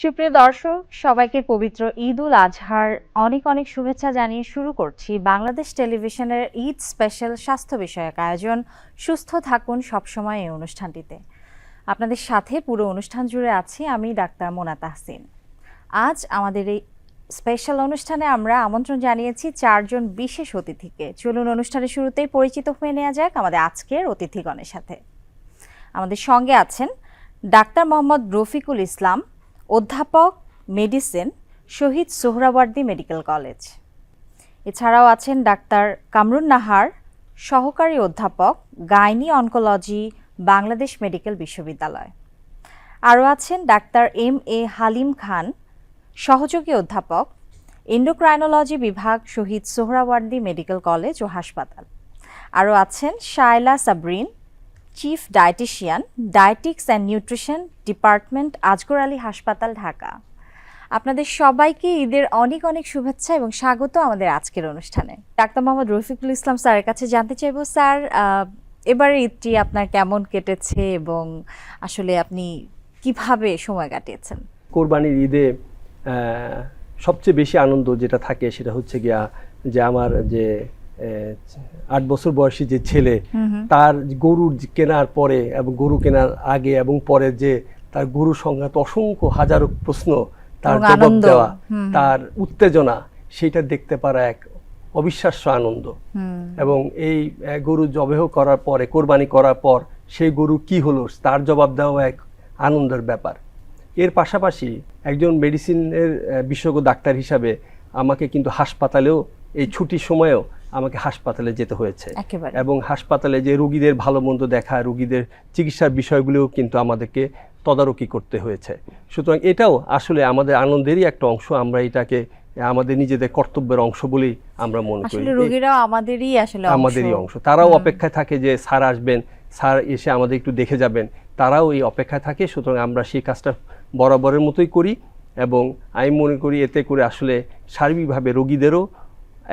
সুপ্রিয় দর্শক, সবাইকে পবিত্র ঈদ উল আজহার অনেক অনেক শুভেচ্ছা জানিয়ে শুরু করছি বাংলাদেশ টেলিভিশনের ঈদ স্পেশাল স্বাস্থ্য বিষয়ক আয়োজন সুস্থ থাকুন সবসময় এই অনুষ্ঠানটিতে। আপনাদের সাথে পুরো অনুষ্ঠান জুড়ে আছি আমি ডাক্তার মোনা তাহসিন। আজ আমাদের এই স্পেশাল অনুষ্ঠানে আমরা আমন্ত্রণ জানিয়েছি 4 জন বিশেষ অতিথিকে। চলুন অনুষ্ঠানের শুরুতেই পরিচিত হয়ে নেওয়া যাক আমাদের আজকের অতিথিগণের সাথে। আমাদের সঙ্গে আছেন ডাক্তার মোহাম্মদ রফিকুল ইসলাম, অধ্যাপক মেডিসিন, শহীদ সোহরাওয়ার্দী মেডিকেল কলেজ। এছাড়াও আছেন ডাক্তার কামরুন নাহার, সহকারী অধ্যাপক, গাইনি অনকোলজি, বাংলাদেশ মেডিকেল বিশ্ববিদ্যালয়। আরও আছেন ডাক্তার এম.এ. হালিম খান, সহযোগী অধ্যাপক, এন্ডোক্রাইনোলজি বিভাগ, শহীদ সোহরাওয়ার্দী মেডিকেল কলেজ ও হাসপাতাল। আরও আছেন Shaila Sabrin, chief dietitian, dietetics and nutrition department, Azgar Ali হাসপাতাল, ঢাকা। আপনাদের সবাইকে ঈদের অনেক অনেক শুভেচ্ছা এবং স্বাগত আমাদের আজকের অনুষ্ঠানে। ডাক্তার মোহাম্মদ রফিকুল ইসলাম স্যারের কাছে জানতে চাইব, স্যার এবারে ঈদটি আপনার কেমন কেটেছে এবং আসলে আপনি কিভাবে সময় কাটিয়েছেন? কোরবানির ঈদে সবচেয়ে বেশি আনন্দ যেটা থাকে সেটা হচ্ছে গিয়া যে আমার যে 8 বছর বয়সী যে ছেলে, তার গরু কেনার পরে এবং গরু কেনার আগে এবং পরে যে তার গরু সংক্রান্ত অসংখ্য হাজারো প্রশ্ন, তার জবাব দেওয়া, তার উত্তেজনা, সেটা দেখতে পারা এক অবিশ্বাস্য আনন্দ। এবং এই গরু জবেহ করার পরে, কোরবানি করার পর সেই গরু কি হলো তার জবাব দেওয়া এক আনন্দের ব্যাপার। এর পাশাপাশি একজন মেডিসিনের বিশেষজ্ঞ ডাক্তার হিসাবে আমাকে কিন্তু হাসপাতালেও এই ছুটির সময়েও আমাকে হাসপাতালে যেতে হয়েছে এবং হাসপাতালে যে রোগীদের ভালো মন্দ দেখা, রোগীদের চিকিৎসার বিষয়গুলোও কিন্তু আমাদেরকে তদারকি করতে হয়েছে। সুতরাং এটাও আসলে আমাদের আনন্দেরই একটা অংশ। আমরা এটাকে আমাদের নিজেদের কর্তব্যের অংশ বলেই আমরা মনে করি। রোগীরাও আমাদেরই অংশ। তারাও অপেক্ষায় থাকে যে স্যার আসবেন, স্যার এসে আমাদের একটু দেখে যাবেন, তারাও এই অপেক্ষায় থাকে। সুতরাং আমরা সেই কাজটা বরাবরের মতোই করি এবং আমি মনে করি এতে করে আসলে সার্বিকভাবে রোগীদেরও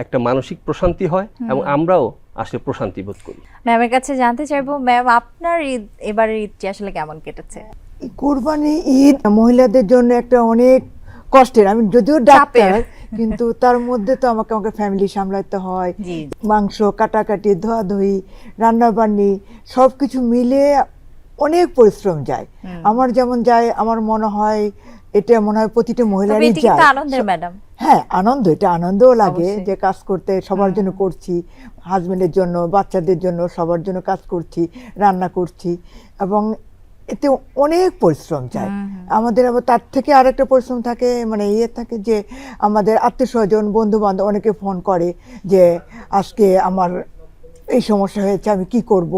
একটা মানসিক প্রশান্তি হয় এবং আমরাও আসলে প্রশান্তি বোধ করি। ম্যামের কাছে জানতে চাইবো, ম্যাম আপনার এবারের ঈদটি আসলে কেমন কেটেছে? কোরবানি ঈদ মহিলাদের জন্য একটা অনেক কষ্টের। আমি যদিও ডাক্তার, কিন্তু তার মধ্যে তো আমাকে ফ্যামিলি সামলাতে হয়, মাংস কাটাকাটি, ধোয়াধুয়ি, রান্নাবান্নি সবকিছু মিলে অনেক পরিশ্রম যায়। আমার যেমন যায়, আমার মনে হয় এটা মনে হয় প্রতিটা মহিলারই যায়। হ্যাঁ, আনন্দ, এটা আনন্দও লাগে যে কাজ করতে, সবার জন্য করছি, হাজবেন্ডের জন্য, বাচ্চাদের জন্য, সবার জন্য কাজ করছি, রান্না করছি এবং এতে অনেক পরিশ্রম চায় আমাদের। আবার তার থেকে আরেকটা পরিশ্রম থাকে, মানে থাকে যে আমাদের আত্মীয় স্বজন, বন্ধু বান্ধব অনেকে ফোন করে যে আজকে আমার এই সমস্যা হয়েছে, আমি কি করব।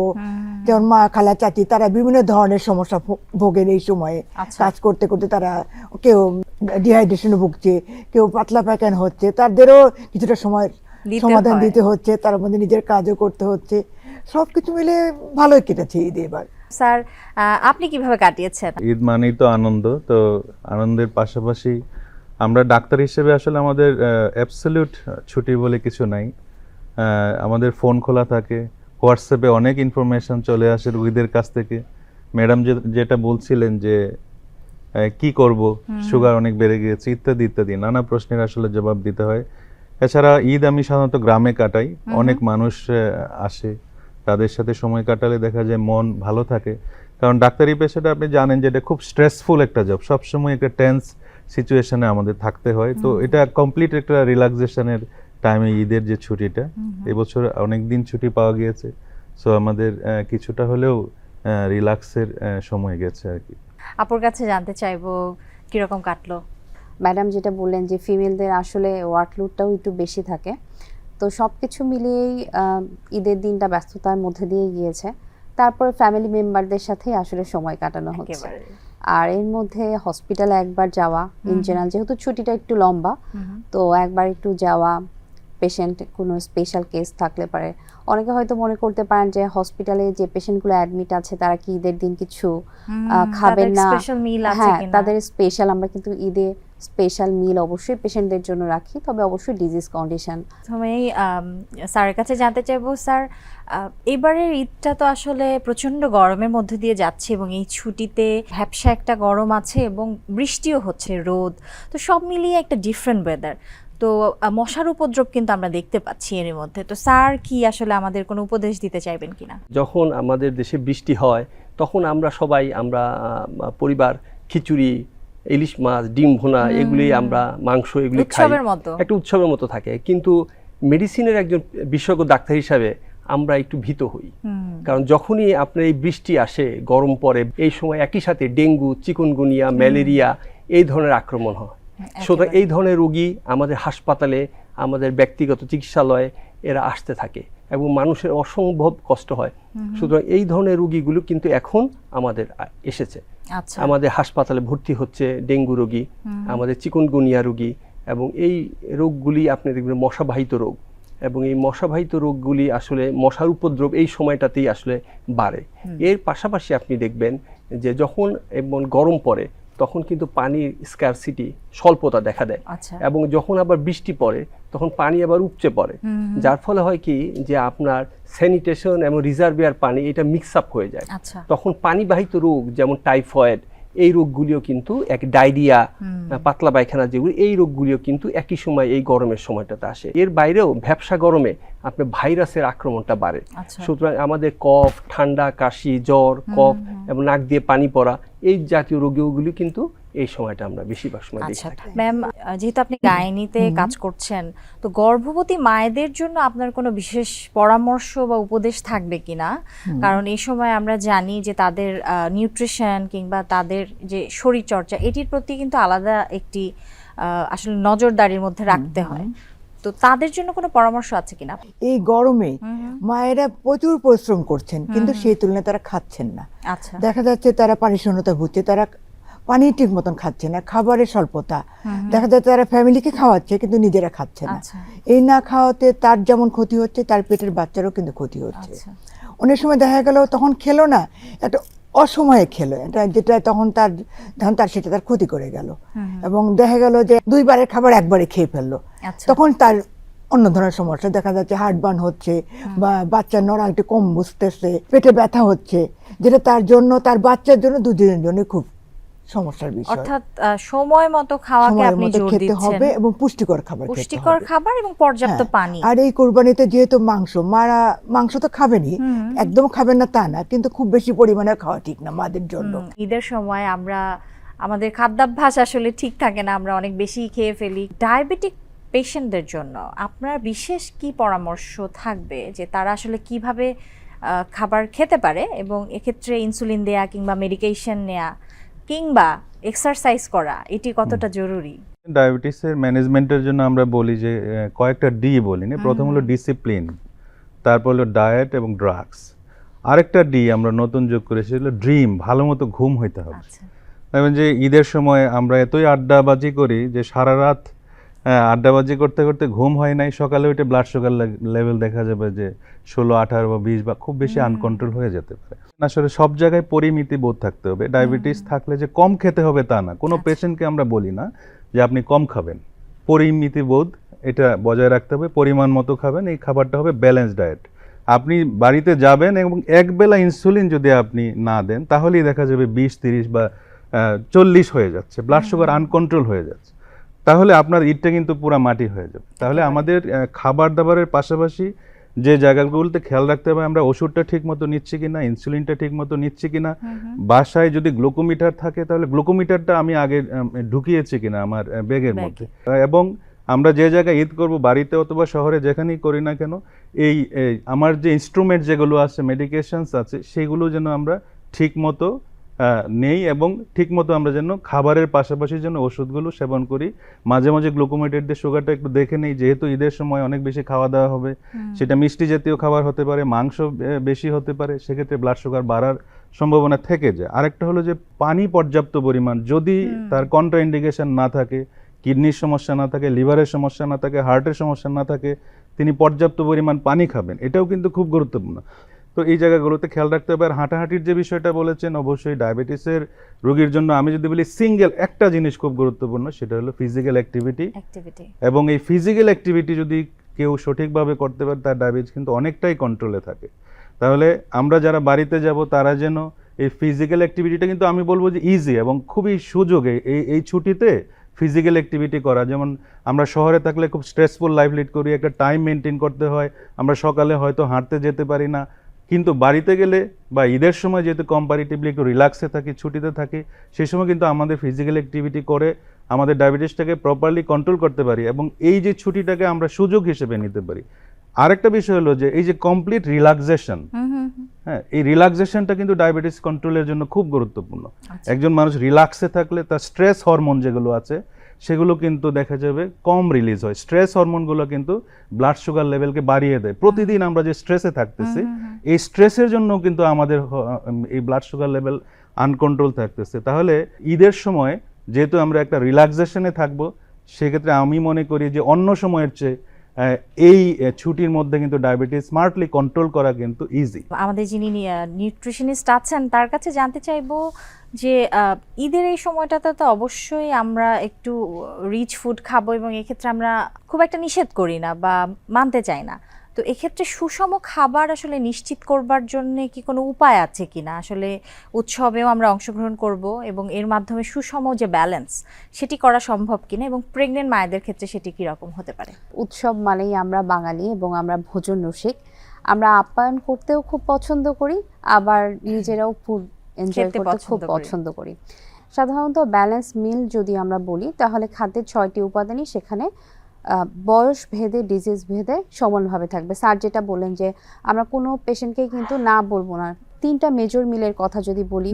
যেমন মা, খালা, চাচি, তারা বিভিন্ন ধরনের সমস্যা ভোগেন এই সময়ে। কাজ করতে করতে তারা কেউ ডিহাইড্রেশনে ভুগছে, কেউ পাতলা পায়খানা হচ্ছে, তাদেরও কিছুটা সময় সমাধান দিতে হচ্ছে, তার মধ্যে নিজের কাজও করতে হচ্ছে। সবকিছু মিলে ভালোই কেটেছে ঈদ এবার। স্যার আপনি কিভাবে কাটিয়েছেন? ঈদ মানেই তো আনন্দ, তো আনন্দের পাশাপাশি আমরা ডাক্তার হিসেবে আসলে আমাদের অ্যাবসলিউট ছুটি বলে কিছু নাই। আমাদের ফোন খোলা থাকে, হোয়াটসঅ্যাপে অনেক ইনফরমেশন চলে আসে রোগীদের কাছ থেকে। ম্যাডাম যেটা বলছিলেন যে কি করব, সুগার অনেক বেড়ে গিয়েছে, ইত্যাদি ইত্যাদি নানা প্রশ্নের আসলে জবাব দিতে হয়। এছাড়া ঈদ আমি সাধারণত গ্রামে কাটাই, অনেক মানুষ আসে, তাদের সাথে সময় কাটালে দেখা যায় মন ভালো থাকে। কারণ ডাক্তারি পেশাটা আপনি জানেন যে এটা খুব স্ট্রেসফুল একটা জব, সবসময় একটা টেন্স সিচুয়েশনে আমাদের থাকতে হয়। তো এটা কমপ্লিট একটা রিল্যাক্সেশনের টাইমে ঈদের যে ছুটিটা, এবছর অনেক দিন ছুটি পাওয়া গিয়েছে, সো আমাদের কিছুটা হলেও রিল্যাক্সের সময় গেছে আর কি। আপুর কাছে জানতে চাইবো কিরকম কাটলো? ম্যাডাম যেটা বললেন যে ফিমেলদের আসলে ওয়ার্কলোডটাও একটু বেশি থাকে, তো সব কিছু মিলিয়েই ঈদের দিনটা ব্যস্ততার মধ্যে দিয়ে গিয়েছে। তারপরে ফ্যামিলি মেম্বারদের সাথেই আসলে সময় কাটানো হচ্ছে। আর এর মধ্যে হসপিটালে একবার যাওয়া, ইন জেনারেল যেহেতু ছুটিটা একটু লম্বা, তো একবার একটু যাওয়া, পেশেন্ট কোনো স্পেশাল কেস থাকলে পারে, অনেকে হয়তো মনে করতে পারেন যে হসপিটালে যে পেশেন্টগুলো অ্যাডমিট আছে তারা কি ঈদের দিন কিছু খাবেন না, হ্যাঁ তাদের স্পেশাল আমরা কিন্তু ঈদে স্পেশাল মিল অবশ্যই পেশেন্টদের জন্য রাখি, তবে অবশ্যই ডিজিজ কন্ডিশন। প্রথমেই স্যারের কাছে জানতে চাইবো স্যার, এবারের ঈদটা তো আসলে প্রচন্ড গরমের মধ্যে দিয়ে যাচ্ছে এবং এই ছুটিতে ভ্যাপসা একটা গরম আছে এবং বৃষ্টিও হচ্ছে, রোদ, তো সব মিলিয়ে একটা ডিফারেন্ট ওয়েদার। তো মশার উপদ্রব কিন্তু আমরা দেখতে পাচ্ছি এর মধ্যে। তো স্যার কি আসলে আমাদের কোনো উপদেশ দিতে চাইবেন কিনা? যখন আমাদের দেশে বৃষ্টি হয় তখন আমরা সবাই পরিবার খিচুড়ি, ইলিশ মাছ, ডিম ভুনা, এগুলি আমরা মাংস এগুলি খাই, উৎসবের মতো একটা উৎসবের মতো থাকে। কিন্তু মেডিসিনের একজন বিশেষজ্ঞ ডাক্তার হিসাবে আমরা একটু ভীত হই, কারণ যখনই আপনার এই বৃষ্টি আসে, গরম পড়ে, এই সময় একই সাথে ডেঙ্গু, চিকুনগুনিয়া, ম্যালেরিয়া এই ধরনের আক্রমণ হয়। সুতরাং এই ধরনের রোগী আমাদের হাসপাতালে, আমাদের ব্যক্তিগত চিকিৎসালয়ে এরা আসতে থাকে এবং মানুষের অসম্ভব কষ্ট হয়। সুতরাং এই ধরনের রোগীগুলো কিন্তু এখন আমাদের এসেছে, আমাদের হাসপাতালে ভর্তি হচ্ছে ডেঙ্গু রোগী, আমাদের চিকুনগুনিয়া রোগী, এবং এই রোগগুলি আপনি দেখবেন মশাবাহিত রোগ, এবং এই মশাবাহিত রোগগুলি আসলে মশার উপদ্রব এই সময়টাতেই আসলে বাড়ে। এর পাশাপাশি আপনি দেখবেন যে যখন এবং গরম পড়ে তখন কিন্তু পানির স্কারসিটি, স্বল্পতা দেখা দেয়, এবং যখন আবার বৃষ্টি পড়ে তখন পানি আবার উপচে পড়ে, যার ফলে হয় কি যে আপনার স্যানিটেশন এবং রিজার্ভিয়ার পানি এটা মিক্স আপ হয়ে যায়। তখন পানিবাহিত রোগ যেমন টাইফয়েড, এই রোগগুলিও কিন্তু ডায়রিয়া, পাতলা পায়খানা, যেগুলো এই রোগগুলিও কিন্তু একই সময় এই গরমের সময়টাতে আসে। এর বাইরেও ভ্যাপসা গরমে আপনার ভাইরাসের আক্রমণটা বাড়ে। সুতরাং আমাদের কফ, ঠান্ডা, কাশি, জ্বর, কফ এবং নাক দিয়ে পানি পড়া, এই জাতীয় রোগগুলি কিন্তু এই সময়টা আমরা বেশিরভাগ সময় দেখি। ম্যাম, যেহেতু আপনি গাইনিতে কাজ করছেন, তো গর্ভবতী মায়েদের জন্য আপনার কোনো বিশেষ পরামর্শ বা উপদেশ থাকবে কিনা? কারণ এই সময় আমরা জানি যে তাদের নিউট্রিশন কিংবা তাদের যে শরীরচর্চা, এটির প্রতি কিন্তু আলাদা একটি আসলে নজরদারির মধ্যে রাখতে হয়। তো তাদের জন্য কোনো পরামর্শ আছে কিনা? এই গরমে মায়েরা প্রচুর পরিশ্রম করছেন, কিন্তু সেই তুলনায় তারা খাচ্ছেন না। দেখা যাচ্ছে তারা পানিশূন্যতা ভুগছে, তারা পানি ঠিক মতন খাচ্ছে না, খাবারের স্বল্পতা, দেখা যাচ্ছে তারা ফ্যামিলিকে খাওয়াচ্ছে কিন্তু নিজেরা খাচ্ছে না। এই না খাওয়াতে তার যেমন ক্ষতি হচ্ছে, তার পেটের বাচ্চারও কিন্তু ক্ষতি হচ্ছে। অনেক সময় দেখা গেল তখন খেলো না, একটা অসময়ে খেলো, এটা যেটা তখন তার সেটা তার ক্ষতি করে গেল, এবং দেখা গেল যে 2 বারের খাবার একবারে খেয়ে ফেললো, তখন তার অন্য ধরনের সমস্যা দেখা যাচ্ছে, হার্টবার্ন হচ্ছে বা বাচ্চার নড়া একটু কম বুঝতেছে, পেটে ব্যথা হচ্ছে, যেটা তার জন্য, তার বাচ্চার জন্য, দুজনের জন্য খুব সমস্যার বিষয়। অর্থাৎ সময় মতো খাওয়াকে আপনি জোর খেতে দিচ্ছেন হবে এবং পুষ্টিকর খাবার এবং পর্যাপ্ত পানি। আর এই কুরবানিতে যেহেতু মাংস তো খাবেনই, একদম খাবেন না তা না, কিন্তু খুব বেশি পরিমাণে খাওয়া ঠিক না মাদের জন্য। ঈদের সময় আমাদের খাদ্যাভ্যাস আসলে ঠিক থাকে না, আমরা অনেক বেশি খেয়ে ফেলি। ডায়াবেটিক পেশেন্টদের জন্য আপনার বিশেষ কি পরামর্শ থাকবে যে তারা আসলে কিভাবে খাবার খেতে পারে, এবং এক্ষেত্রে ইনসুলিন দেয়া কিংবা মেডিকেশন নেয়া কিংবা এক্সারসাইজ করা এটি কতটা জরুরি? ডায়াবেটিসের ম্যানেজমেন্টের জন্য আমরা বলি যে কয়েকটা ডি বলি না, প্রথম হলো ডিসিপ্লিন, তারপর হলো ডায়েট এবং ড্রাগস, আরেকটা ডি আমরা নতুন যোগ করেছি হলো ড্রিম, ভালো মতো ঘুম হইতে হবে। দেখবেন যে ঈদের সময় আমরা এতই আড্ডাবাজি করি যে সারা রাত আড্ডাবাজি করতে করতে ঘুম হয় নাই, সকালে উঠে ব্লাড সুগার লেভেল দেখা যাবে যে 16, 18 বা 20 বা খুব বেশি আনকন্ট্রোল হয়ে যেতে পারে। আসলে সব জায়গায় পরিমিতি বোধ থাকতে হবে। ডায়াবেটিস থাকলে যে কম খেতে হবে তা না, কোনো পেশেন্টকে আমরা বলি না যে আপনি কম খাবেন, পরিমিতি বোধ এটা বজায় রাখতে হবে, পরিমাণ মতো খাবেন, এই খাবারটা হবে ব্যালেন্স ডায়েট। আপনি বাড়িতে যাবেন এবং একবেলা ইনসুলিন যদি আপনি না দেন তাহলেই দেখা যাবে 20, 30 বা 40 হয়ে যাচ্ছে, ব্লাড সুগার আনকন্ট্রোল হয়ে যাচ্ছে, তাহলে আপনার ঈদটা কিন্তু পুরা মাটি হয়ে যাবে। তাহলে আমাদের খাবার দাবারের পাশাপাশি যে জায়গাগুলোতে খেয়াল রাখতে হবে, আমরা ওষুধটা ঠিক মতো নিচ্ছি কিনা, ইনসুলিনটা ঠিক মতো নিচ্ছি কিনা, বাসায় যদি গ্লুকোমিটার থাকে তাহলে গ্লুকোমিটারটা আমি আগে ঢুকিয়েছি কিনা আমার ব্যাগের মধ্যে, এবং আমরা যে জায়গায় ঈদ করব, বাড়িতে অথবা শহরে যেখানেই করি না কেন, এই আমার যে ইনস্ট্রুমেন্ট যেগুলো আছে, মেডিকেশনস আছে, সেগুলো যেন আমরা ঠিক মতো নেই, এবং ঠিকমতো আমরা যেন খাবারের পাশাপাশি যেন ওষুধগুলো সেবন করি। মাঝে মাঝে গ্লুকোমিটার দিয়ে সুগারটা একটু দেখে নেই, যেহেতু ঈদের সময় অনেক বেশি খাওয়া দাওয়া হবে, সেটা মিষ্টি জাতীয় খাবার হতে পারে, মাংস বেশি হতে পারে, সেক্ষেত্রে ব্লাড সুগার বাড়ার সম্ভাবনা থেকে যায়। আরেকটা হলো যে পানি পর্যাপ্ত পরিমাণ, যদি তার কন্ট্রা ইন্ডিকেশন না থাকে, কিডনির সমস্যা না থাকে, লিভারের সমস্যা না থাকে, হার্টের সমস্যা না থাকে, তিনি পর্যাপ্ত পরিমাণ পানি খাবেন, এটাও কিন্তু খুব গুরুত্বপূর্ণ। তো এই জায়গাগুলোতে খেয়াল রাখতে হবে। আর হাঁটাহাঁটির যে বিষয়টা বলেছেন, অবশ্যই ডায়াবেটিসের রোগীর জন্য আমি যদি বলি সিঙ্গেল একটা জিনিস খুব গুরুত্বপূর্ণ, সেটা হলো ফিজিক্যাল অ্যাক্টিভিটি। এবং এই ফিজিক্যাল অ্যাক্টিভিটি যদি কেউ সঠিকভাবে করতে পারে, তার ডায়াবেটিস কিন্তু অনেকটাই কন্ট্রোলে থাকে। তাহলে আমরা যারা বাড়িতে যাব তারা যেন এই ফিজিক্যাল অ্যাক্টিভিটিটা, কিন্তু আমি বলবো যে ইজি এবং খুবই সুযোগে এই ছুটিতে ফিজিক্যাল অ্যাক্টিভিটি করা। যেমন আমরা শহরে থাকলে খুব স্ট্রেসফুল লাইফ লিড করি, একটা টাইম মেনটেন করতে হয়, আমরা সকালে হয়তো হাঁটতে যেতে পারি না, কিন্তু বাড়িতে গেলে বা ঈদের সময় যেহেতু কম্পারেটিভলি একটু রিল্যাক্সে থাকি, ছুটিতে থাকি, সেই সময় কিন্তু আমাদের ফিজিক্যাল অ্যাক্টিভিটি করে আমাদের ডায়াবেটিসটাকে প্রপারলি কন্ট্রোল করতে পারি এবং এই যে ছুটিটাকে আমরা সুযোগ হিসেবে নিতে পারি। আরেকটা বিষয় হলো যে এই যে কমপ্লিট রিল্যাক্সেশন, হ্যাঁ, এই রিল্যাক্সেশনটা কিন্তু ডায়াবেটিস কন্ট্রোলের জন্য খুব গুরুত্বপূর্ণ। একজন মানুষ রিল্যাক্সে থাকলে তার স্ট্রেস হরমোন যেগুলো আছে সেগুলো কিন্তু দেখা যাবে কম রিলিজ হয়। স্ট্রেস হরমোনগুলো কিন্তু ব্লাড সুগার লেভেলকে বাড়িয়ে দেয়। প্রতিদিন আমরা যে স্ট্রেসে থাকতেছি, এই স্ট্রেসের জন্য কিন্তু আমাদের এই ব্লাড সুগার লেভেল আনকন্ট্রোল থাকতেছে। তাহলে ঈদের সময় যেহেতু আমরা একটা রিল্যাক্সেশনে থাকবো, সেক্ষেত্রে আমি মনে করি যে অন্য সময়ের চেয়ে এই ছুটির মধ্যে কিন্তু ডায়াবেটিস স্মার্টলি কন্ট্রোল করা কিন্তু ইজি। আমাদের যিনি নিউট্রিশনিস্ট আছেন তার কাছে জানতে চাইবো যে ঈদের এই সময়টাতে তো অবশ্যই আমরা একটু রিচ ফুড খাবো এবং এক্ষেত্রে আমরা খুব একটা নিষেধ করি না বা মানতে চাই না। তো এক্ষেত্রে সুষম খাবার আসলে নিশ্চিত করবার জন্য কি কোনো উপায় আছে কিনা? আসলে উৎসবেও আমরা অংশগ্রহণ করব এবং এর মাধ্যমে সুষম যে ব্যালেন্স সেটি করা সম্ভব কিনা, এবং প্রেগনেন্ট মায়েদের ক্ষেত্রে সেটি কি রকম হতে পারে? উৎসব মানেই আমরা বাঙালি এবং আমরা ভোজন রসিক, আমরা আপ্যায়ন করতেও খুব পছন্দ করি, আবার নিজেরাও ফুড এনজয় করতে খুব পছন্দ করি। সাধারণত ব্যালেন্স মিল যদি আমরা বলি তাহলে খাদ্যের 6টি উপাদানই সেখানে বয়স ভেদে, ডিজিজ ভেদে সমানভাবে থাকবে। স্যার যেটা বললেন যে আমরা কোনো পেশেন্টকে কিন্তু না বলবো না, 3টা মেজর মিলের কথা যদি বলি,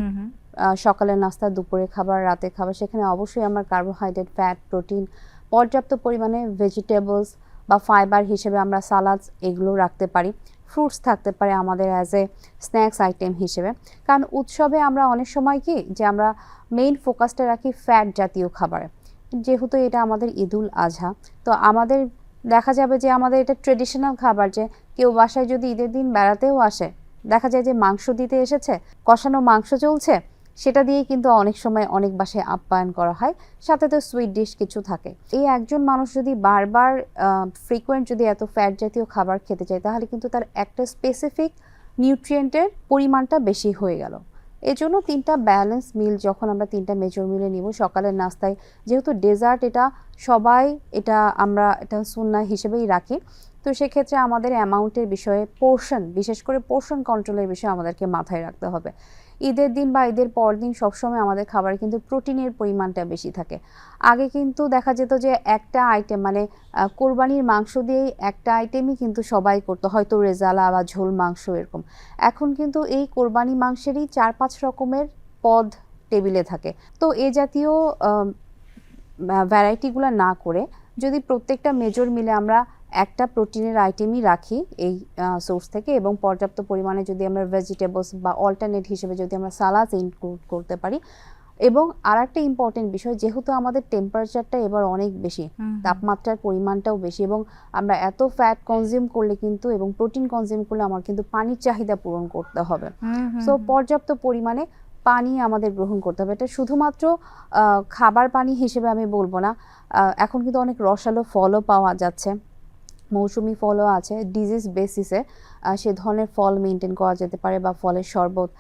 সকালের নাস্তা, দুপুরে খাবার, রাতে খাবার, সেখানে অবশ্যই আমরা কার্বোহাইড্রেট, ফ্যাট, প্রোটিন, পর্যাপ্ত পরিমাণে ভেজিটেবলস বা ফাইবার হিসেবে আমরা সালাদস এগুলো রাখতে পারি। ফ্রুটস থাকতে পারে আমাদের অ্যাজ এ স্ন্যাক্স আইটেম হিসেবে। কারণ উৎসবে আমরা অনেক সময় কি যে আমরা মেইন ফোকাসটা রাখি ফ্যাট জাতীয় খাবারে, যেহেতু এটা আমাদের ঈদুল আজহা। তো আমাদের দেখা যাবে যে আমাদের এটা ট্রেডিশনাল খাবার, যে কেউ বাসায় যদি ঈদের দিন বেড়াতেও আসে, দেখা যায় যে মাংস দিতে এসেছে, কষানো মাংস চলছে, সেটা দিয়ে কিন্তু অনেক সময় অনেক বাসায় আপ্যায়ন করা হয়, সাথে তো সুইট ডিশ কিছু থাকে। এই একজন মানুষ যদি বারবার ফ্রিকোয়েন্ট যদি এত ফ্যাট জাতীয় খাবার খেতে চায়, তাহলে কিন্তু তার একটা স্পেসিফিক নিউট্রিয়েন্টের পরিমাণটা বেশি হয়ে গেল। এই জন্য 3টা ব্যালেন্স মিল যখন আমরা 3টা মেজর মিলে নিব, সকালের নাস্তায় যেহেতু ডেজার্ট এটা সবাই আমরা এটা সুন্নাহ হিসেবেই রাখি, তো সেক্ষেত্রে আমাদের অ্যামাউন্টের বিষয়ে পোর্শন, বিশেষ করে পোর্শন কন্ট্রোলের বিষয়ে আমাদেরকে মাথায় রাখতে হবে। ঈদের দিন বা ঈদের পর দিন সবসময় আমাদের খাবারে কিন্তু প্রোটিনের পরিমাণটা বেশি থাকে। আগে কিন্তু দেখা যেত যে একটা আইটেম মানে কোরবানির মাংস দিয়েই একটা আইটেমই কিন্তু সবাই করতো, হয়তো রেজালা বা ঝোল মাংস এরকম। এখন কিন্তু এই কোরবানি মাংসেরই 4-5 রকমের পদ টেবিলে থাকে। তো এ জাতীয় ভ্যারাইটিগুলো না করে যদি প্রত্যেকটা মেজর মিলে আমরা একটা প্রোটিনের আইটেমই রাখি এই সোর্স থেকে, এবং পর্যাপ্ত পরিমাণে যদি আমরা ভেজিটেবলস বা অল্টারনেট হিসেবে যদি আমরা সালাদ ইনক্লুড করতে পারি। এবং আরেকটা ইম্পর্টেন্ট বিষয়, যেহেতু আমাদের টেম্পারেচারটা এবার অনেক বেশি, তাপমাত্রার পরিমাণটাও বেশি, এবং আমরা এত ফ্যাট কনজিউম করলে কিন্তু এবং প্রোটিন কনজিউম করলে আমার কিন্তু পানির চাহিদা পূরণ করতে হবে। সো পর্যাপ্ত পরিমাণে পানি আমাদের গ্রহণ করতে হবে। এটা শুধুমাত্র খাবার পানি হিসেবে আমি বলবো না, এখন কিন্তু অনেক রসালো ফলও পাওয়া যাচ্ছে, মৌসুমি ফলও আছে, ডিজিজ বেসিসে সে ধরনের ফল মেনটেন করা যেতে পারে বা ফলের শরবত।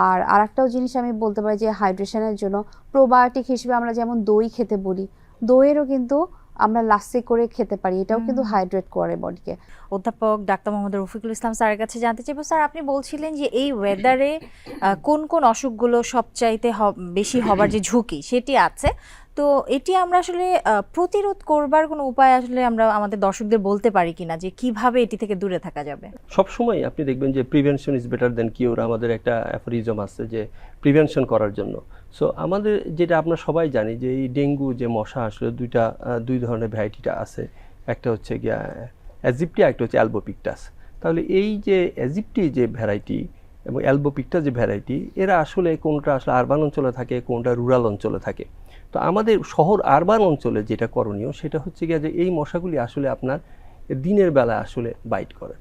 আর আরেকটাও জিনিস আমি বলতে পারি যে হাইড্রেশনের জন্য প্রোবায়োটিক হিসেবে আমরা যেমন দই খেতে বলি, দইয়েরও কিন্তু আমরা লাস্সি করে খেতে পারি, এটাও কিন্তু হাইড্রেট করে বডিকে। অধ্যাপক ডাক্তার মোহাম্মদ রফিকুল ইসলাম স্যারের কাছে জানতে চাইবো, স্যার আপনি বলছিলেন যে এই ওয়েদারে কোন কোন অসুখগুলো সবচাইতে বেশি হবার যে ঝুঁকি সেটি আছে, তো এটি আমরা আসলে প্রতিরোধ করবার কোনো উপায় আসলে আমরা আমাদের দর্শকদের বলতে পারি কিনা, যে কিভাবে এটি থেকে দূরে থাকা যাবে? সবসময় আপনি দেখবেন যে prevention is better then cure, আমাদের একটা অ্যাফোরিজম আছে যে প্রিভেনশন করার জন্য। সো আমাদের যেটা আমরা সবাই জানি যে এই ডেঙ্গু যে মশা আসলে দুই ধরনের ভ্যারাইটিটা আছে, একটা হচ্ছে গিয়া অ্যাজিপ্টি, একটা হচ্ছে অ্যালবোপিকটাস। তাহলে এই যে অ্যাজিপ্টি যে ভ্যারাইটি এবং অ্যালবোপিকটাস যে ভ্যারাইটি, এরা আসলে কোনটা আসলে আরবান অঞ্চলে থাকে, কোনটা রুরাল অঞ্চলে থাকে। তো আমাদের শহর আরবান অঞ্চলে যেটা করণীয় সেটা হচ্ছে গিয়ে যে এই মশাগুলি আসলে আপনার দিনের বেলা আসলে বাইট করে,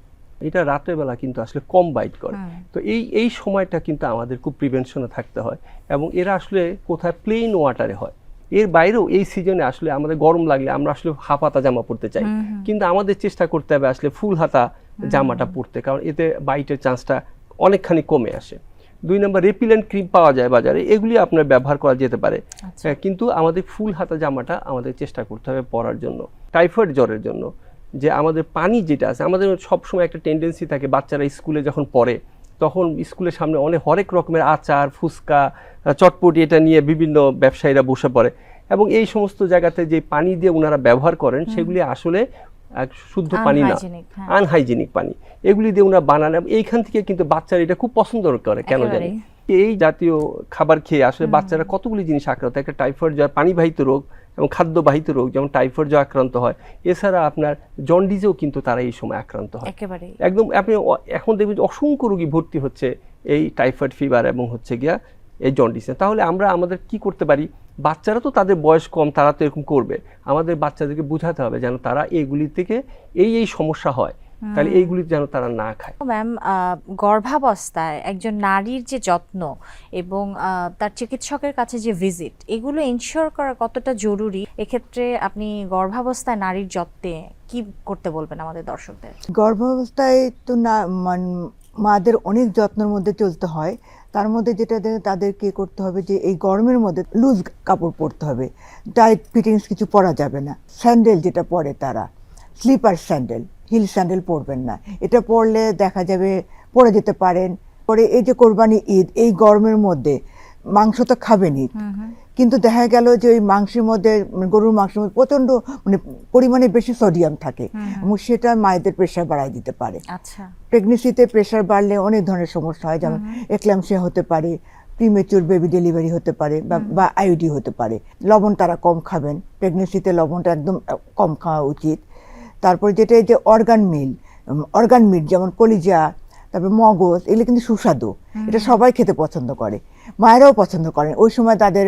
এটা রাতের বেলা কিন্তু আসলে কম বাইট করে। তো এই সময়টা কিন্তু আমাদের খুব প্রিভেনশনে থাকতে হয়, এবং এরা আসলে কোথায় প্লেন ওয়াটারে হয়। এর বাইরেও এই সিজনে আসলে আমাদের গরম লাগলে আমরা আসলে হাফ হাতা জামা পরতে চাই, কিন্তু আমাদের চেষ্টা করতে হবে আসলে ফুল হাতা জামাটা পরতে, কারণ এতে বাইটের চান্সটা অনেকখানি কমে আসে। 2 নম্বর, রেপিলেন্ট ক্রিম পাওয়া যায় বাজারে, এগুলি আপনার ব্যবহার করা যেতে পারে, কিন্তু আমাদের ফুল হাতা জামাটা আমাদের চেষ্টা করতে হবে পরার জন্য। টাইফয়েড জ্বরের জন্য যে আমাদের পানি যেটা আছে, আমাদের সবসময় একটা টেন্ডেন্সি থাকে বাচ্চারা স্কুলে যখন পড়ে তখন স্কুলের সামনে হরেক রকমের আচার, ফুচকা, চটপটি এটা নিয়ে বিভিন্ন ব্যবসায়ীরা বসে পড়ে, এবং এই সমস্ত জায়গাতে যে পানি দিয়ে ওনারা ব্যবহার করেন সেগুলি আসলে শুদ্ধ পানি না, আনহাইজেনিক পানি, এগুলি দিয়ে ওনারা বানান। এইখান থেকে কিন্তু বাচ্চারা এটা খুব পছন্দ করে, কেন জানি এই জাতীয় খাবার খেয়ে আসলে বাচ্চারা কতগুলি জিনিস আক্রান্ত, একটা টাইফয়েড জ্বর, পানিবাহিত রোগ এবং খাদ্যবাহিত রোগ যেমন টাইফয়েড জ্বর আক্রান্ত হয়, এছাড়া আপনার জন্ডিসেও কিন্তু তারা এই সময় আক্রান্ত হয় একদম। আপনি এখন দেখবেন অসংখ্য রোগী ভর্তি হচ্ছে এই টাইফয়েড ফিভার এবং হচ্ছে গিয়া এই জন্ডিসে। তাহলে আমরা আমাদের কি করতে পারি, বাচ্চারা তো তাদের বয়স কম, তারা তো এরকম করবে, আমাদের বাচ্চাদেরকে বোঝাতে হবে যেন তারা এইগুলি থেকে এই সমস্যা হয়, তাহলে এইগুলি যেন তারা না খায়। ম্যাম, গর্ভাবস্থায় একজন নারীর যে যত্ন এবং তার চিকিৎসকের কাছে যে ভিজিট, এগুলো ইনশিওর করা কতটা জরুরি? এক্ষেত্রে আপনি গর্ভাবস্থায় নারীর যত্নে কি করতে বলবেন আমাদের দর্শকদের? গর্ভাবস্থায় তো না মাদের অনেক যত্নের মধ্যে চলতে হয়, তার মধ্যে যেটা তাদেরকে করতে হবে যে এই গরমের মধ্যে লুজ কাপড় পরতে হবে, টাইট ফিটিংস কিছু পরা যাবে না। স্যান্ডেল যেটা পরে তারা স্লিপার স্যান্ডেল, হিল স্যান্ডেল পরবেন না, এটা পরলে দেখা যাবে পরে যেতে পারেন। পরে এই যে কোরবানি ঈদ, এই গরমের মধ্যে মাংস তো খাবেনই, কিন্তু দেখা গেল যে ওই মাংসের মধ্যে, গরুর মাংসের মধ্যে প্রচন্ড পরিমাণে বেশি সোডিয়াম থাকে, এবং সেটা মায়েদের প্রেশার বাড়ায় দিতে পারে। প্রেগনেন্সিতে প্রেশার বাড়লে অনেক ধরনের সমস্যা হয়, যেমন এক্লাম্পসিয়া হতে পারে, প্রিমেচুর বেবি ডেলিভারি হতে পারে, বা আইউডি হতে পারে। লবণ তারা কম খাবেন, প্রেগনেন্সিতে লবণটা একদম কম খাওয়া উচিত। তারপর যেটা এই যে অর্গান মিট যেমন কলিজা, তারপর মগজ, এগুলো কিন্তু সুস্বাদু, এটা সবাই খেতে পছন্দ করে, মায়েরাও পছন্দ করেন। ওই সময় তাদের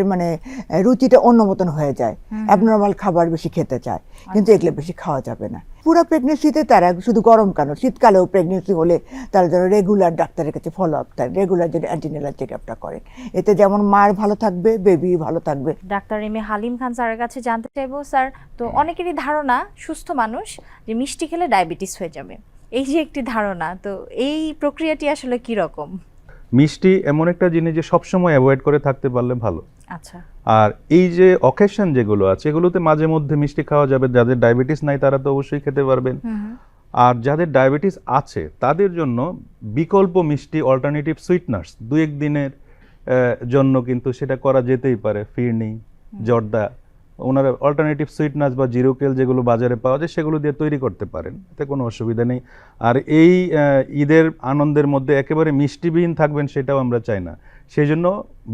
রুচিটা অন্য মতন হয়ে যায়, অ্যাবনর্মাল খাবার বেশি খেতে চায়, কিন্তু এগুলো বেশি খাওয়া যাবে না। পুরো প্রেগনেন্সিতে তারা শুধু গরম কেন, শীতকালেও প্রেগনেন্সি হলে তারা যেন রেগুলার ডাক্তারের কাছে ফলো আপ থাকে, রেগুলার যেন অ্যান্টিনেটাল চেক আপটা করেন, এতে যেমন মার ভালো থাকবে, বেবি ভালো থাকবে। ডাক্তার এম এ হালিম খান স্যারের কাছে জানতে চাইবো, স্যার, তো অনেকেরই ধারণা সুস্থ মানুষ যে মিষ্টি খেলে ডায়াবেটিস হয়ে যাবে, এই যে একটি ধারণা, তো এই প্রক্রিয়াটি আসলে কি রকম? মিষ্টি এমন একটা জিনিস যে সবসময় অ্যাভয়েড করে থাকতে পারলে ভালো। আচ্ছা। আর এই যে অকেশন যেগুলো আছে, এগুলোতে মাঝে মধ্যে মিষ্টি খাওয়া যাবে। যাদের ডায়াবেটিস নাই তারা তো অবশ্যই খেতে পারবেন, আর যাদের ডায়াবেটিস আছে তাদের জন্য বিকল্প মিষ্টি, অল্টারনেটিভ সুইটনার্স 2-1 দিনের জন্য কিন্তু সেটা করা যেতেই পারে। ফিরনি, জর্দা, ওনারা অল্টারনেটিভ সুইটনার্স বা জিরোকেল যেগুলো বাজারে পাওয়া যায় সেগুলো দিয়ে তৈরি করতে পারেন, এতে কোনো অসুবিধা নেই। আর এই ঈদের আনন্দের মধ্যে একেবারে মিষ্টিবিহীন থাকবেন সেটাও আমরা চাই না, সেই জন্য